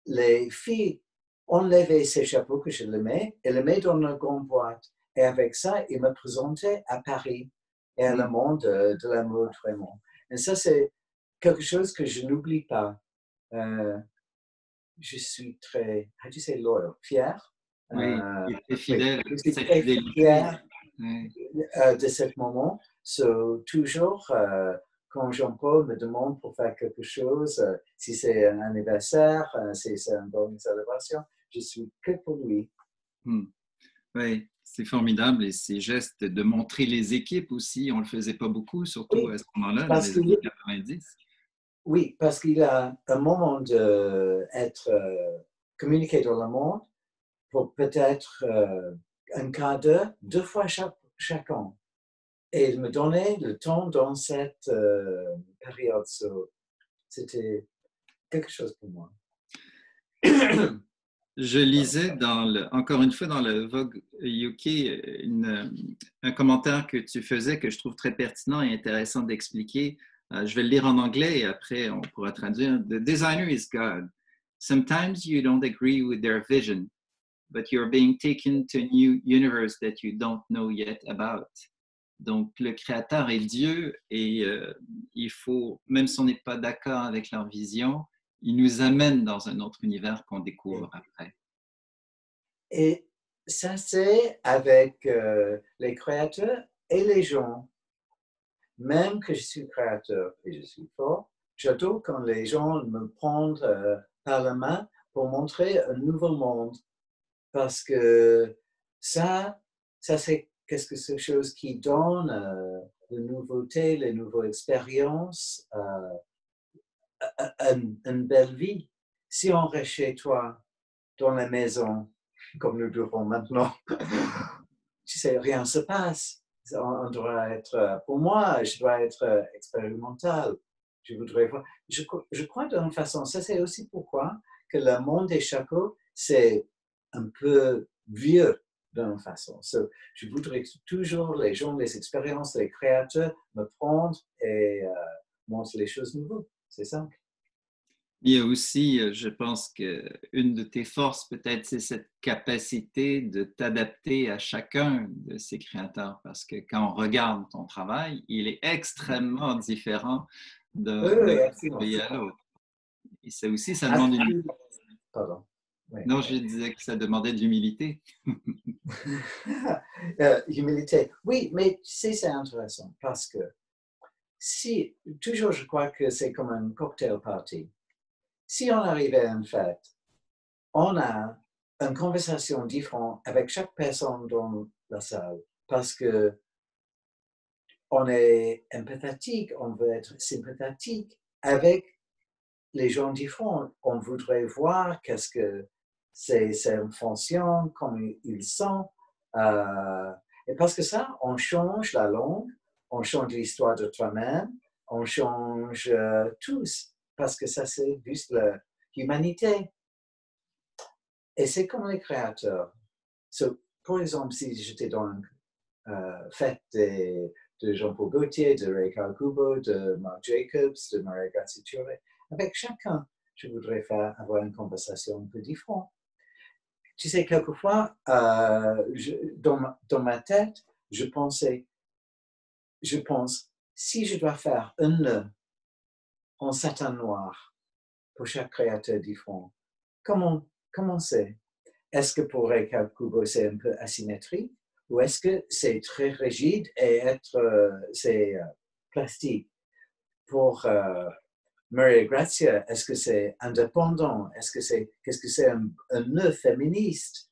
les filles enlevaient ces chapeaux que je les mets et les mets dans une grande boîte. Et avec ça, ils me présentaient à Paris et à le monde de la mode vraiment. Et ça, c'est quelque chose que je n'oublie pas. Je suis très, how do you say loyal, fier. Oui, il était fidèle. Je suis très fier de ce moment. Toujours, quand Jean-Paul me demande pour faire quelque chose, si c'est un anniversaire, si c'est une bonne célébration, je suis que pour lui. Oui, c'est formidable. Et ces gestes de montrer les équipes aussi, on ne le faisait pas beaucoup, surtout à ce moment-là, dans les années 90. Oui, parce qu'il a un moment d'être communiqué dans le monde pour peut-être un quart d'heure, 2 fois chacun. Et il me donnait le temps dans cette période. C'était quelque chose pour moi. Je lisais encore une fois dans le Vogue UK un commentaire que tu faisais que je trouve très pertinent et intéressant d'expliquer. Je vais le lire en anglais et après on pourra traduire. The designer is God. Sometimes you don't agree with their vision, but you're being taken to a new universe that you don't know yet about. Donc, le créateur est Dieu et il faut, même si on n'est pas d'accord avec leur vision, il nous amène dans un autre univers qu'on découvre après. Et ça, c'est avec les créateurs et les gens. Même que je suis créateur et je suis fort, j'adore quand les gens me prennent par la main pour montrer un nouveau monde. Parce que c'est quelque chose qui donne de nouveautés, les nouvelles expériences, une belle vie. Si on reste chez toi, dans la maison, comme nous devons maintenant, tu sais, rien ne se passe. On doit être, pour moi, je dois être expérimental. Je voudrais voir. Je crois d'une façon, ça c'est aussi pourquoi que le monde des chapeaux, c'est un peu vieux d'une façon. Je voudrais que toujours les gens, les expériences, les créateurs me prennent et montrent les choses nouvelles. C'est ça. Il y a aussi, je pense qu'une de tes forces, peut-être, c'est cette capacité de t'adapter à chacun de ces créateurs, parce que quand on regarde ton travail, il est extrêmement différent d'un Oui, absolument. pays à l'autre. Et ça aussi, ça demande une... Pardon. Oui. Non, je disais que ça demandait de l'humilité. Humilité. Oui, mais tu sais, c'est intéressant parce que toujours je crois que c'est comme un cocktail party. Si on arrive à une fête, on a une conversation différente avec chaque personne dans la salle parce que on est empathique, on veut être sympathique avec les gens différents. On voudrait voir qu'est-ce que c'est une fonction, comment ils sont. Et parce que ça, on change la langue, on change l'histoire de toi-même, on change tous. Parce que ça, c'est juste l'humanité. Et c'est comme les créateurs. Par exemple, si j'étais dans une fête de Jean-Paul Gaultier, de Ray Kawakubo, de Marc Jacobs, de Maria Grazzi-Turé, avec chacun, je voudrais avoir une conversation un peu différente. Tu sais, quelquefois, dans ma tête, je pense, si je dois faire un nœud en satin noir pour chaque créateur différent, comment c'est? Est-ce que pour Ray Kawakubo, c'est un peu asymétrique? Ou est-ce que c'est très rigide et c'est plastique? Pour Maria Grazia, est-ce que c'est indépendant? Qu'est-ce que c'est un nœud féministe?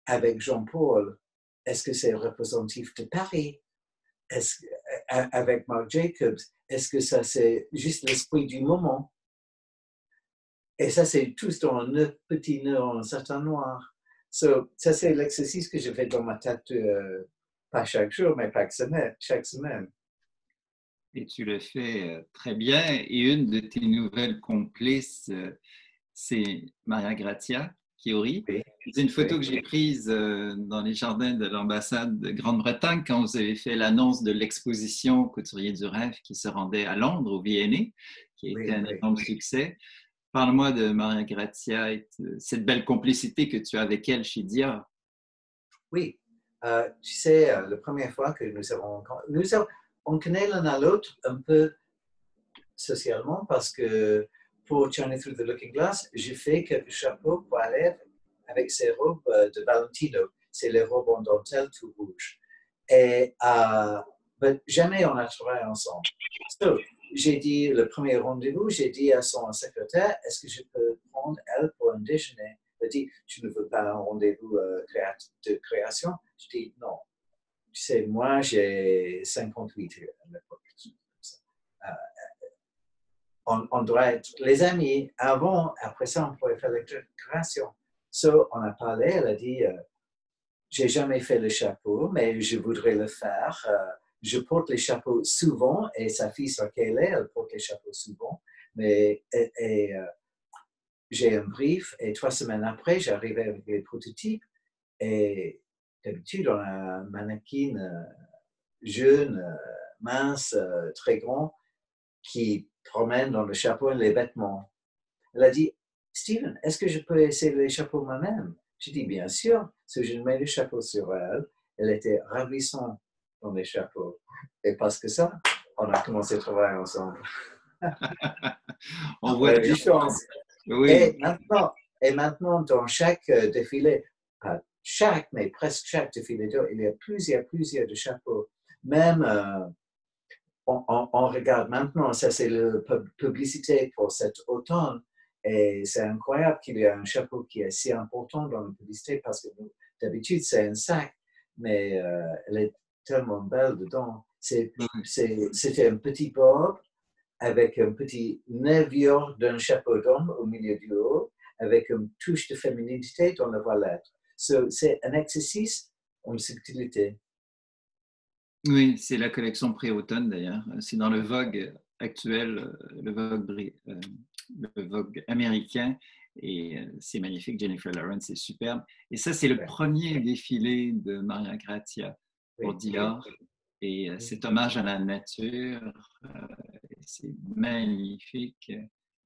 Avec Jean-Paul, est-ce que c'est représentatif de Paris? Avec Marc Jacobs, est-ce que ça c'est juste l'esprit du moment? Et ça c'est tous dans un petit nœud en satin noir. Ça c'est l'exercice que je fais dans ma tête, pas chaque jour, mais chaque semaine. Et tu le fais très bien. Et une de tes nouvelles complices, c'est Maria Grazia Chiuri. Oui, C'est une photo oui. que j'ai prise dans les jardins de l'ambassade de Grande-Bretagne quand vous avez fait l'annonce de l'exposition Couturier du rêve qui se rendait à Londres, au V&A, qui a été un énorme succès. Parle-moi de Maria Grazia et cette belle complicité que tu as avec elle chez Dior. Oui, tu sais, la première fois que on connaît l'un à l'autre un peu socialement parce que pour Journey Through the Looking Glass, j'ai fait quelques chapeaux pour aller avec ces robes de Valentino. C'est les robes en dentelle tout rouge. Et jamais on a travaillé ensemble. J'ai dit, le premier rendez-vous, j'ai dit à son secrétaire, est-ce que je peux prendre elle pour un déjeuner? Elle a dit, tu ne veux pas un rendez-vous de création? Je dis, non. Tu sais, moi, j'ai 58 à l'époque. On doit être les amis avant, après ça, on pourrait faire la création. On a parlé, elle a dit, j'ai jamais fait le chapeau, mais je voudrais le faire. Je porte les chapeaux souvent, et sa fille, elle porte les chapeaux souvent, mais j'ai un brief, et 3 semaines après, j'arrivais avec les prototypes, et d'habitude, on a un mannequin jeune, mince, très grand, qui promène dans le chapeau et les vêtements. Elle a dit, Steven, est-ce que je peux essayer les chapeaux moi-même? J'ai dit, bien sûr. Je mets le chapeau sur elle. Elle était ravissante dans les chapeaux. Et parce que ça, on a commencé à travailler ensemble. On voit du chance. Oui. Et maintenant, dans chaque défilé, pas chaque, mais presque chaque défilé, il y a plusieurs de chapeaux. Même on regarde maintenant, ça c'est la publicité pour cet automne. Et c'est incroyable qu'il y ait un chapeau qui est si important dans la publicité parce que d'habitude c'est un sac, mais elle est tellement belle dedans. C'était un petit bob avec un petit nervure d'un chapeau d'homme au milieu du haut, avec une touche de féminité dans la voilette. C'est un exercice en subtilité. Oui, c'est la collection pré-automne d'ailleurs. C'est dans le Vogue actuel, le Vogue américain. Et c'est magnifique. Jennifer Lawrence, c'est superbe. Et ça, c'est le premier défilé de Maria Grazia pour Dior. Et cet hommage à la nature, c'est magnifique.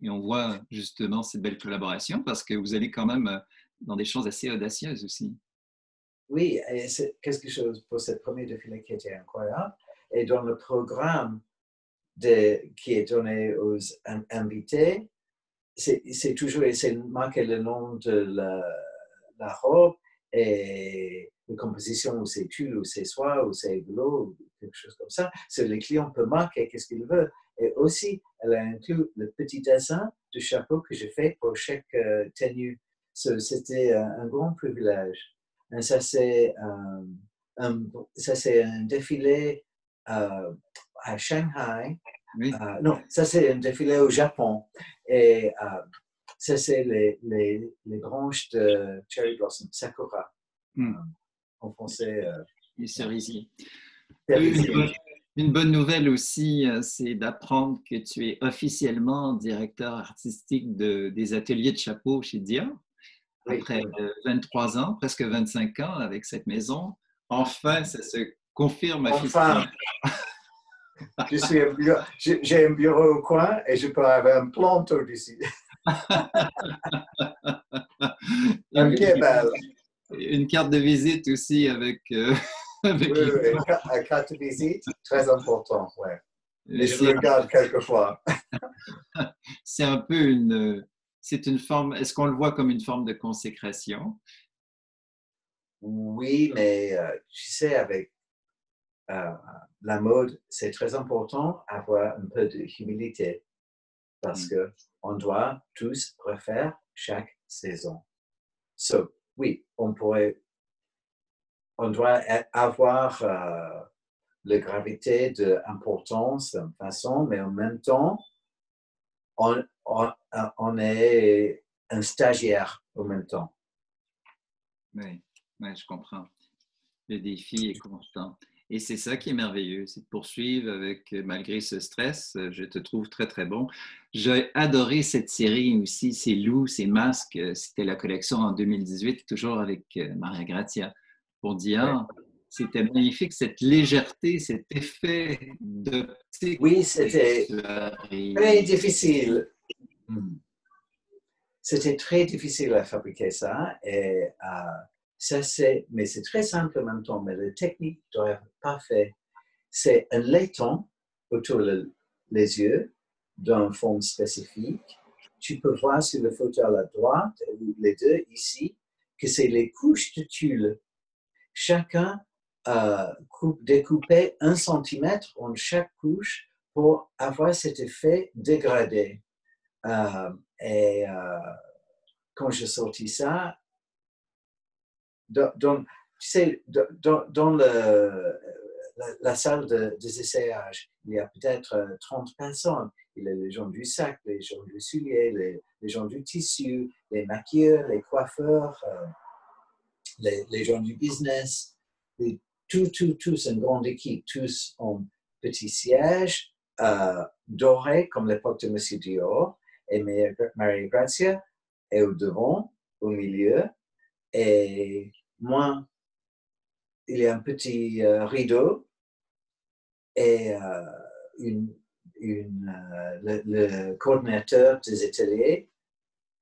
Et on voit justement cette belle collaboration parce que vous allez quand même dans des choses assez audacieuses aussi. Oui, et c'est quelque chose pour cette première défilé qui était incroyable. Et dans le programme qui est donné aux invités, c'est toujours marqué le nom de la robe et la composition, ou c'est tulle, ou c'est soie, ou c'est velours, ou quelque chose comme ça. Les clients peuvent marquer qu'est-ce qu'ils veulent. Et aussi, elle a inclus le petit dessin du chapeau que j'ai fait pour chaque tenue. C'était un grand privilège. Et ça, c'est un défilé à Shanghai. Oui. Non, ça, c'est un défilé au Japon. Et ça, c'est les branches de cherry blossom, sakura. En français. Les cerisiers. Cerisier. Une bonne nouvelle aussi, c'est d'apprendre que tu es officiellement directeur artistique des ateliers de chapeaux chez Dior. Après 23 ans, presque 25 ans avec cette maison, enfin, ça se confirme officiellement. J'ai un bureau au coin et je peux avoir un planteau d'ici. Une carte de visite aussi avec oui, une carte de visite, très important, ouais. Et je regarde quelquefois. C'est un peu c'est une forme, est-ce qu'on le voit comme une forme de consécration? Oui, mais tu sais, avec la mode, c'est très important d'avoir un peu d'humilité parce qu'on doit tous refaire chaque saison. Oui, on doit avoir la gravité de l'importance d'une façon, mais en même temps, on est un stagiaire en même temps. Oui, je comprends. Le défi est constant. Et c'est ça qui est merveilleux, c'est de poursuivre malgré ce stress. Je te trouve très, très bon. J'ai adoré cette série aussi, ces loups, ces masques. C'était la collection en 2018, toujours avec Maria Grazia pour Dior. Ouais. C'était magnifique, cette légèreté, cet effet d'optique. Oui, c'était très difficile. C'était très difficile à fabriquer ça. Et mais c'est très simple en même temps, mais la technique doit être parfaite. C'est un laiton autour les yeux d'une forme spécifique. Tu peux voir sur la photo à la droite, les deux ici, que c'est les couches de tulle. Chacun découpé 1 centimètre en chaque couche pour avoir cet effet dégradé. Quand j'ai sorti ça, dans la salle des essayages, il y a peut-être 30 personnes. Il y a les gens du sac, les gens du soulier, les gens du tissu, les maquilleurs, les coiffeurs, les gens du business. Tous une grande équipe, tous en petit siège, doré comme l'époque de Monsieur Dior, et Maria Grazia est au devant, au milieu. Et moi, il y a un petit rideau et le coordinateur des ateliers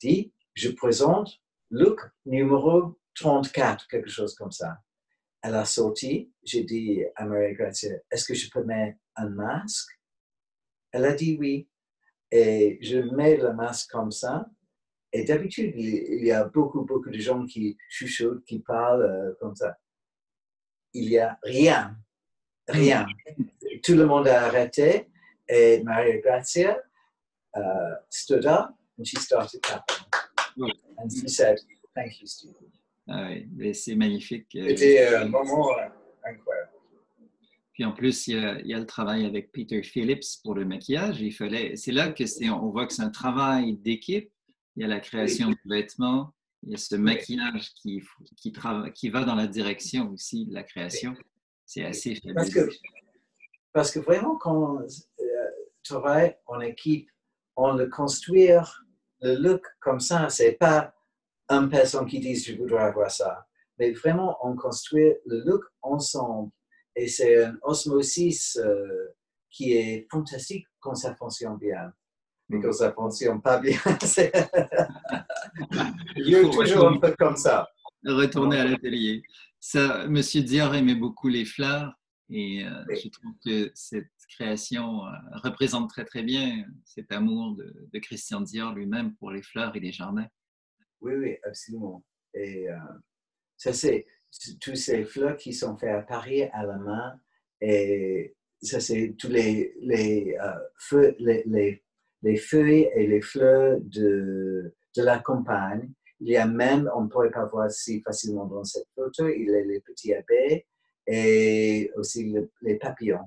dit, je présente look numéro 34, quelque chose comme ça. À la sortie, j'ai dit à Maria Grazia, est-ce que je peux mettre un masque? Elle a dit oui. Et je mets le masque comme ça. Et d'habitude, il y a beaucoup de gens qui chuchotent, qui parlent comme ça. Il n'y a rien. tout le monde a arrêté et Maria Grazia stood up and she started tapping. And she said, "Thank you, Stephen." Ah oui, c'est magnifique. C'était un moment incroyable. Puis en plus, il y a le travail avec Peter Phillips pour le maquillage. C'est là que on voit que c'est un travail d'équipe. Il y a la création de vêtements, il y a ce maquillage qui va dans la direction aussi de la création. C'est assez fabuleux. Parce que vraiment, quand on travaille en équipe, on le construire le look comme ça, c'est pas une personne qui dit je voudrais avoir ça, mais vraiment on construit le look ensemble et c'est une osmosis qui est fantastique quand ça fonctionne bien. Et quand ça fonctionne pas bien, c'est toujours un peu comme ça. Retourner à l'atelier. Ça, Monsieur Dior aimait beaucoup les fleurs et je trouve que cette création représente très très bien cet amour de Christian Dior lui-même pour les fleurs et les jardins. Oui, absolument. Et ça, c'est tous ces fleurs qui sont faits à Paris à la main. Et ça, c'est tous les feuilles et les fleurs de la campagne. Il y a même, on ne pourrait pas voir si facilement dans cette photo, il y a les petits abeilles et aussi les papillons.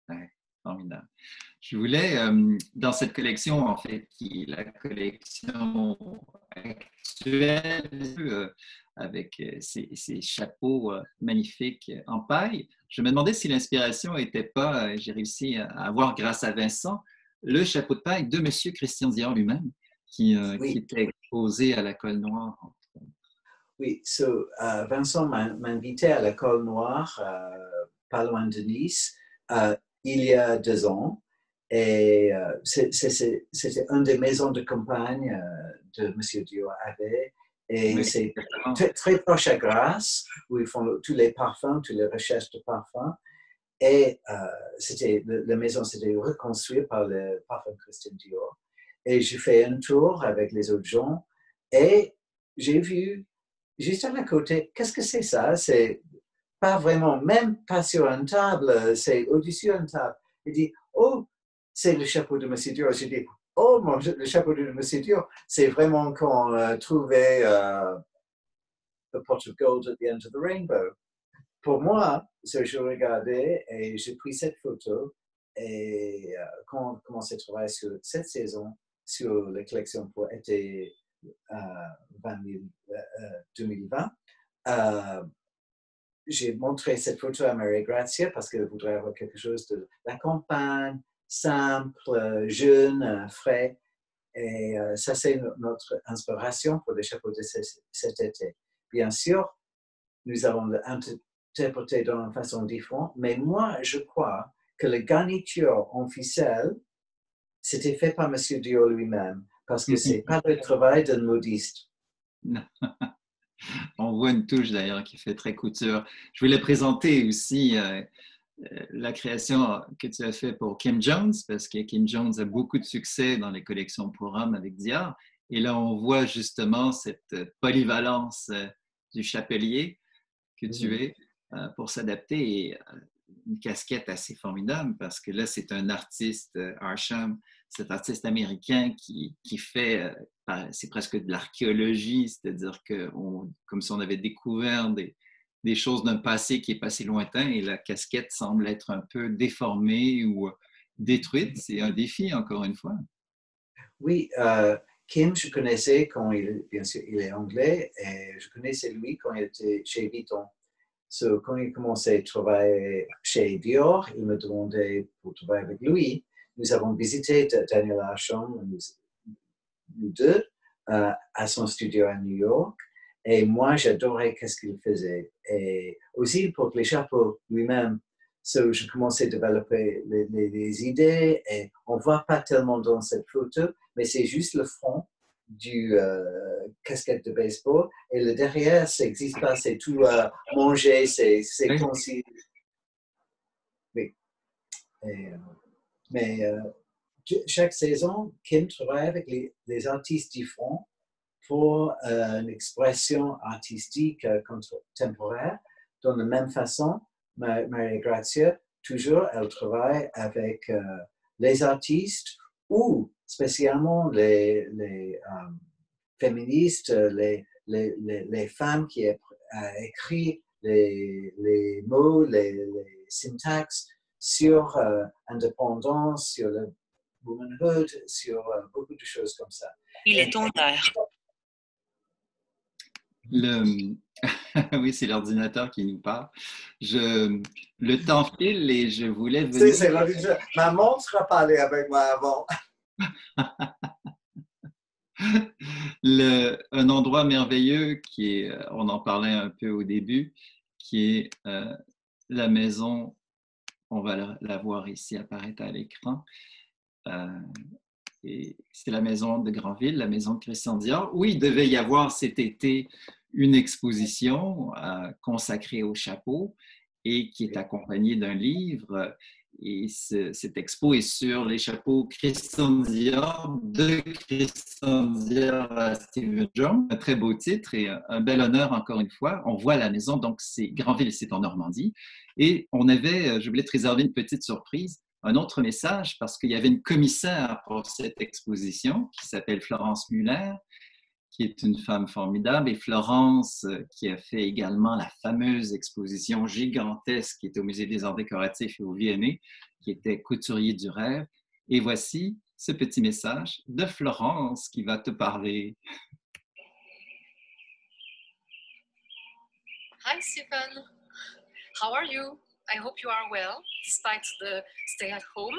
Ouais, formidable. Je voulais, dans cette collection, en fait, qui est la collection actuelle, avec ces chapeaux magnifiques en paille, je me demandais si l'inspiration n'était pas, j'ai réussi à avoir grâce à Vincent, le chapeau de paille de Monsieur Christian Dior lui-même, qui était exposé à la Colle Noire. Oui, Vincent m'a invité à la Colle Noire, pas loin de Nice, il y a 2 ans. Et c'était une des maisons de campagne de M. Dior avait. Et c'est très proche à Grasse, où ils font tous les parfums, toutes les recherches de parfums. Et la maison s'était reconstruite par le parfum Christian Dior. Et j'ai fait un tour avec les autres gens et j'ai vu juste à la côté, qu'est-ce que c'est ça? C'est pas vraiment, même pas sur une table, c'est au-dessus d'une table. Il dit, oh, c'est le chapeau de M. Dior. J'ai dit, oh, le chapeau de M. Dior, c'est vraiment qu'on trouvait the pot of gold at the end of the rainbow. Pour moi, je regardais et j'ai pris cette photo et quand on commençait à travailler sur cette saison, sur les collections pour été 2020, j'ai montré cette photo à Maria Grazia parce qu'elle voudrait avoir quelque chose de la campagne, simple, jeune, frais. Et ça, c'est notre inspiration pour les chapeaux de cet été. Bien sûr, nous avons interprété d'une façon différente, mais moi, je crois que la garniture en ficelle, c'était fait par M. Dior lui-même, parce que ce n'est pas le travail d'un modiste. On voit une touche d'ailleurs qui fait très couture. Je voulais présenter aussi la création que tu as faite pour Kim Jones, parce que Kim Jones a beaucoup de succès dans les collections pour hommes avec Dior. Et là, on voit justement cette polyvalence du chapelier que tu es pour s'adapter et une casquette assez formidable parce que là, c'est un artiste, Arsham, cet artiste américain qui fait, c'est presque de l'archéologie, c'est-à-dire que comme si on avait découvert des choses d'un passé qui est passé lointain et la casquette semble être un peu déformée ou détruite. C'est un défi, encore une fois. Oui, Kim, je connaissais quand bien sûr, il est anglais et je connaissais lui quand il était chez Vuitton. Quand il commençait à travailler chez Dior, il me demandait pour travailler avec lui. Nous avons visité Daniel Arsham, nous deux, à son studio à New York. Et moi, j'adorais ce qu'il faisait. Et aussi pour les chapeaux lui-même. Je commençais à développer les idées. Et on ne voit pas tellement dans cette photo, mais c'est juste le front du casquette de baseball. Et le derrière, ça n'existe pas. C'est tout mangé, c'est concis. Oui. Mais chaque saison, Kim travaille avec les artistes différents pour une expression artistique contemporaine. De la même façon, Maria Grazia toujours, elle travaille avec les artistes ou spécialement les féministes, les femmes qui écrivent les mots, les syntaxes sur indépendance, sur le womanhood, sur beaucoup de choses comme ça. Il est ton heure. Oui, c'est l'ordinateur qui nous parle. Le temps file et je voulais venir... Ma montre a parlé avec moi avant. Un endroit merveilleux qui est, on en parlait un peu au début, qui est la maison, on va la voir ici apparaître à l'écran. Et c'est la maison de Granville, la maison de Christian Dior, où il devait y avoir cet été une exposition consacrée au chapeau et qui est accompagnée d'un livre. Et cette expo est sur les chapeaux Christian Dior, de Christian Dior à Stephen Jones. Un très beau titre et un bel honneur encore une fois. On voit la maison, donc c'est Granville, c'est en Normandie. Et on avait, je voulais te réserver une petite surprise, un autre message parce qu'il y avait une commissaire pour cette exposition qui s'appelle Florence Muller, qui est une femme formidable, et Florence qui a fait également la fameuse exposition gigantesque qui est au Musée des Arts décoratifs et au V&A, qui était Couturier du rêve. Et voici ce petit message de Florence qui va te parler. Hi Stephen, how are you? I hope you are well, despite the stay at home.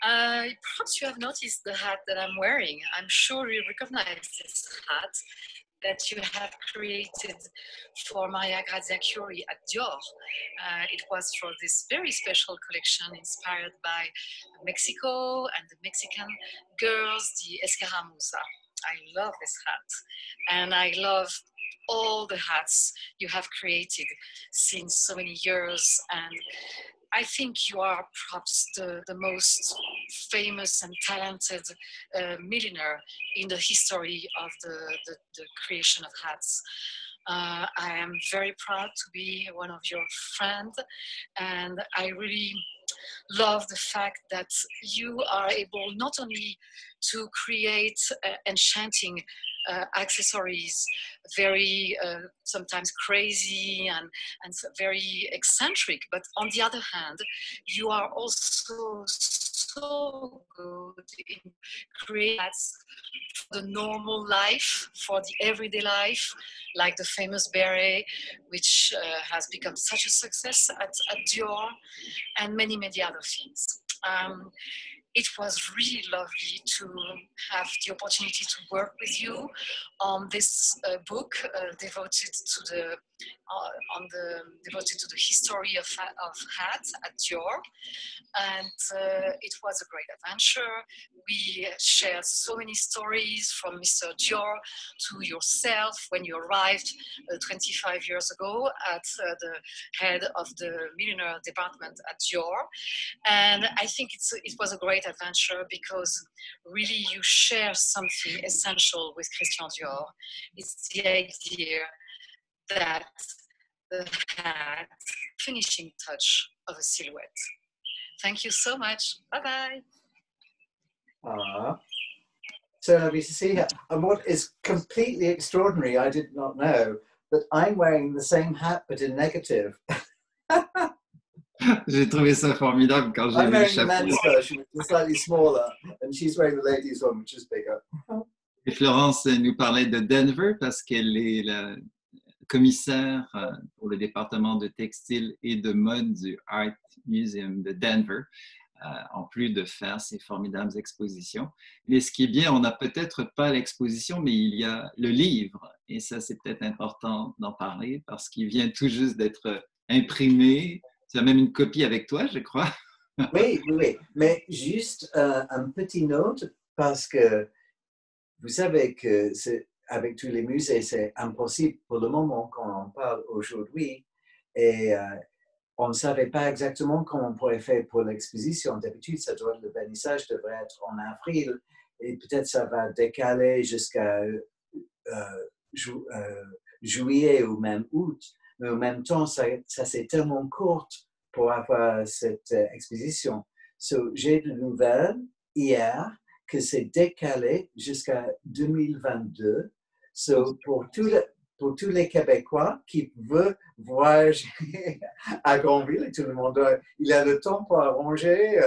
Perhaps you have noticed the hat that I'm wearing. I'm sure you recognize this hat that you have created for Maria Grazia Chiuri at Dior. It was for this very special collection inspired by Mexico and the Mexican girls, the Escaramuza. I love this hat, and I love all the hats you have created since so many years, and I think you are perhaps the most famous and talented millionaire in the history of the creation of hats. I am very proud to be one of your friends, and I really love the fact that you are able not only to create enchanting accessories, very sometimes crazy and very eccentric, but on the other hand, you are also so good in creating for the normal life, for the everyday life, like the famous beret, which has become such a success at Dior, and many other things. It was really lovely to have the opportunity to work with you on this book devoted to the history of hats at Dior, and it was a great adventure. We shared so many stories from Mr. Dior to yourself when you arrived 25 years ago at the head of the millionaire department at Dior, and I think it was a great adventure because really you share something essential with Christian Dior. It's the idea that the hat, finishing touch of a silhouette. Thank you so much. Bye-bye. So lovely to see her. And what is completely extraordinary, I did not know, that I'm wearing the same hat but in negative. J'ai trouvé ça formidable quand j'ai I'm vu le wearing the men's chapeau. version, which is slightly smaller, and she's wearing the ladies' one, which is bigger. Et Florence nous parlait de Denver parce qu'elle est la commissaire pour le département de textile et de mode du Art Museum de Denver, en plus de faire ces formidables expositions. Mais ce qui est bien, on n'a peut-être pas l'exposition, mais il y a le livre. Et ça, c'est peut-être important d'en parler parce qu'il vient tout juste d'être imprimé. Tu as même une copie avec toi, je crois. Oui. Mais juste un petit note, parce que vous savez que avec tous les musées, c'est impossible pour le moment quand on parle aujourd'hui. Et on ne savait pas exactement comment on pourrait faire pour l'exposition. D'habitude, le vernissage devrait être en avril. Et peut-être ça va décaler jusqu'à juillet ou même août. Mais en même temps, ça c'est tellement court pour avoir cette exposition. J'ai de nouvelles hier que c'est décalé jusqu'à 2022. Pour tous les Québécois qui veulent voyager à Granville, et tout le monde, il a le temps pour arranger,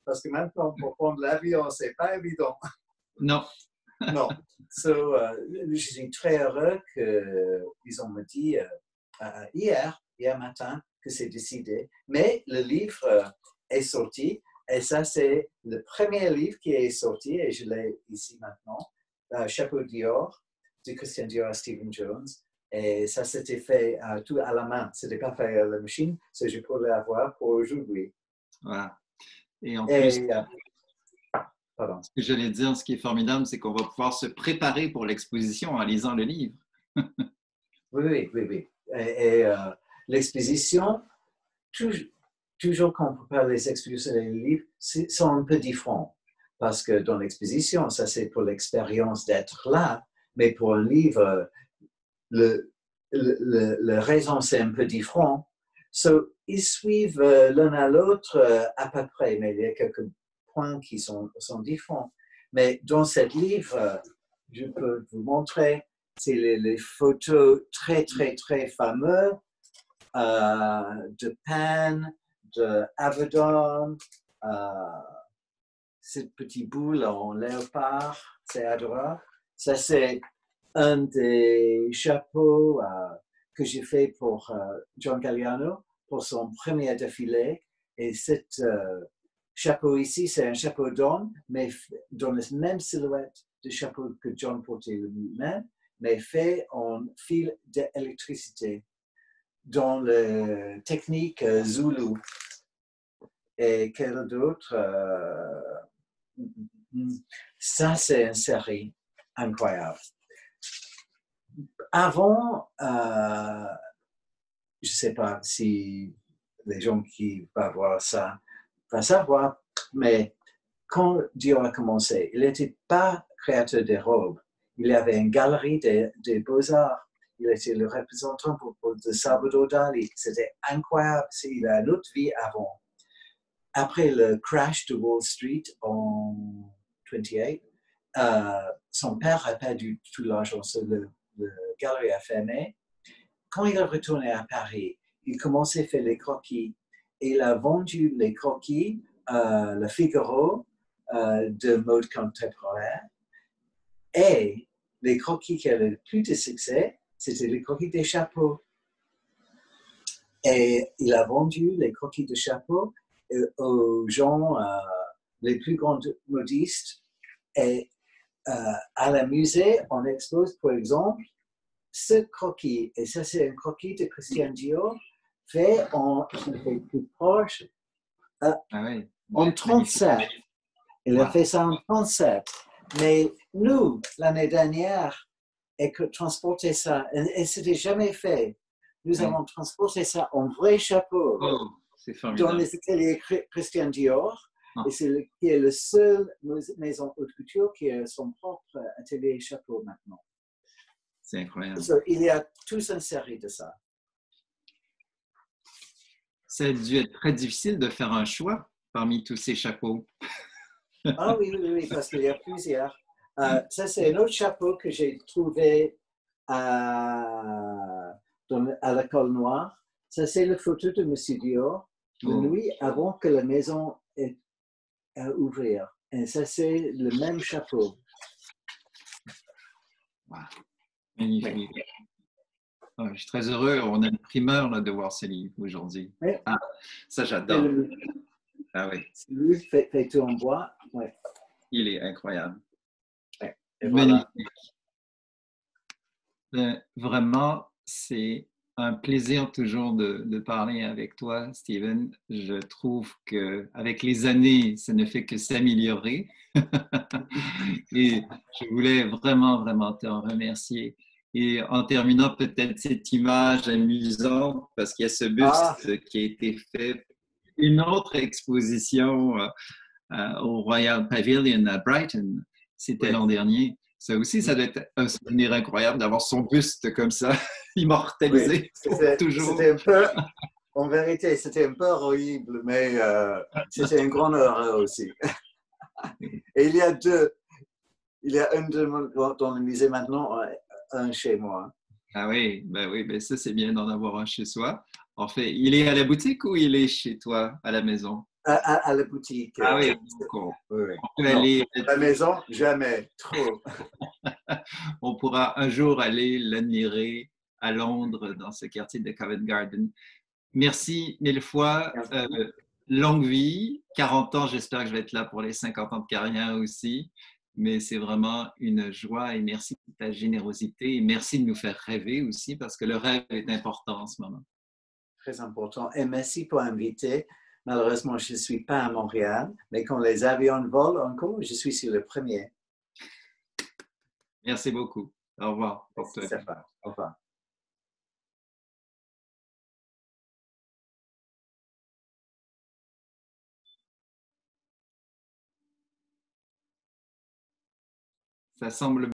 parce que maintenant, pour prendre l'avion, c'est pas évident. Non. Non. Je suis très heureux qu'ils ont me dit hier matin que c'est décidé. Mais le livre est sorti. Et ça, c'est le premier livre qui est sorti, et je l'ai ici maintenant, Chapeau Dior, de Christian Dior à Stephen Jones. Et ça, c'était fait tout à la main. Ce n'était pas fait à la machine, je pourrais l'avoir pour aujourd'hui. Voilà. Et en plus, pardon. Ce que j'allais dire, ce qui est formidable, c'est qu'on va pouvoir se préparer pour l'exposition en lisant le livre. Oui. Et l'exposition, toujours quand on prépare les expositions et les livres, sont un peu différents. Parce que dans l'exposition, ça c'est pour l'expérience d'être là, mais pour un livre, la raison c'est un peu différent. Ils suivent l'un à l'autre à peu près, mais il y a quelques points qui sont différents. Mais dans ce livre, je peux vous montrer, c'est les photos très, très, très fameuses de Pan, de Avedon, cette petite boule en léopard, c'est adorable. Ça, c'est un des chapeaux que j'ai fait pour John Galliano, pour son premier défilé. Et cet chapeau ici, c'est un chapeau d'homme, mais dans la même silhouette de chapeau que John portait lui-même, mais fait en fil d'électricité, dans la technique Zulu. Et quel d'autre? Ça, c'est une série incroyable. Avant, je ne sais pas si les gens qui vont voir ça vont savoir, mais quand Dior a commencé, il n'était pas créateur des robes. Il avait une galerie des beaux-arts. Il était le représentant pour de Salvador Dali. C'était incroyable. Il a une autre vie avant. Après le crash de Wall Street en 28, son père a perdu tout l'argent. La galerie a fermé. Quand il est retourné à Paris, il commençait à faire les croquis. Il a vendu les croquis Le Figaro de mode contemporaine. Et les croquis qui avaient le plus de succès, c'était les croquis des chapeaux. Et il a vendu les croquis de chapeaux aux gens les plus grands modistes. Et à la musée, on expose, par exemple, ce croquis. Et ça, c'est un croquis de Christian Dior fait plus proche en 37. Il a fait ça en 37. Mais nous, l'année dernière, et que transporter ça, et c'était jamais fait. Nous avons transporté ça en vrai chapeau dans les ateliers Christian Dior. Et c'est la seule maison haute couture qui a son propre atelier chapeau maintenant. C'est incroyable. Il y a toute une série de ça. Ça a dû être très difficile de faire un choix parmi tous ces chapeaux. Ah oui, parce qu'il y a plusieurs. Ça, c'est un autre chapeau que j'ai trouvé à l'école noire. Ça, c'est la photo de M. Dior, la nuit avant que la maison ait à ouvrir. Et ça, c'est le même chapeau. Wow. Magnifique. Oui. Oh, je suis très heureux. On a une primeur là, de voir ce livre aujourd'hui. Oui. Ah, ça, j'adore. Ah oui. Lui fait tout en bois. Ouais. Il est incroyable. Ouais. Magnifique. Voilà. Vraiment, c'est un plaisir toujours de parler avec toi, Stephen. Je trouve qu'avec les années, ça ne fait que s'améliorer. Et je voulais vraiment, vraiment te remercier. Et en terminant, peut-être cette image amusante, parce qu'il y a ce buste qui a été fait, une autre exposition au Royal Pavilion à Brighton, c'était l'an dernier. Ça aussi, ça doit être un souvenir incroyable d'avoir son buste comme ça, immortalisé toujours. C'était En vérité, c'était un peu horrible, mais c'était une grande horreur aussi. Et il y a un dans le musée maintenant, un chez moi. Ah oui, ben ça c'est bien d'en avoir un chez soi. En fait, il est à la boutique ou il est chez toi, à la maison? À la boutique. Ah oui, donc Oui. on peut Non, aller, à la maison, jamais, trop. on pourra un jour aller l'admirer à Londres, dans ce quartier de Covent Garden. Merci mille fois. Longue vie, 40 ans, j'espère que je vais être là pour les 50 ans de carrière aussi. Mais c'est vraiment une joie et merci de ta générosité et merci de nous faire rêver aussi parce que le rêve est important en ce moment. Très important. Et merci pour l'inviter. Malheureusement, je ne suis pas à Montréal, mais quand les avions volent encore, je suis sur le premier. Merci beaucoup. Au revoir. Merci, Stéphane. Au revoir. Ça semble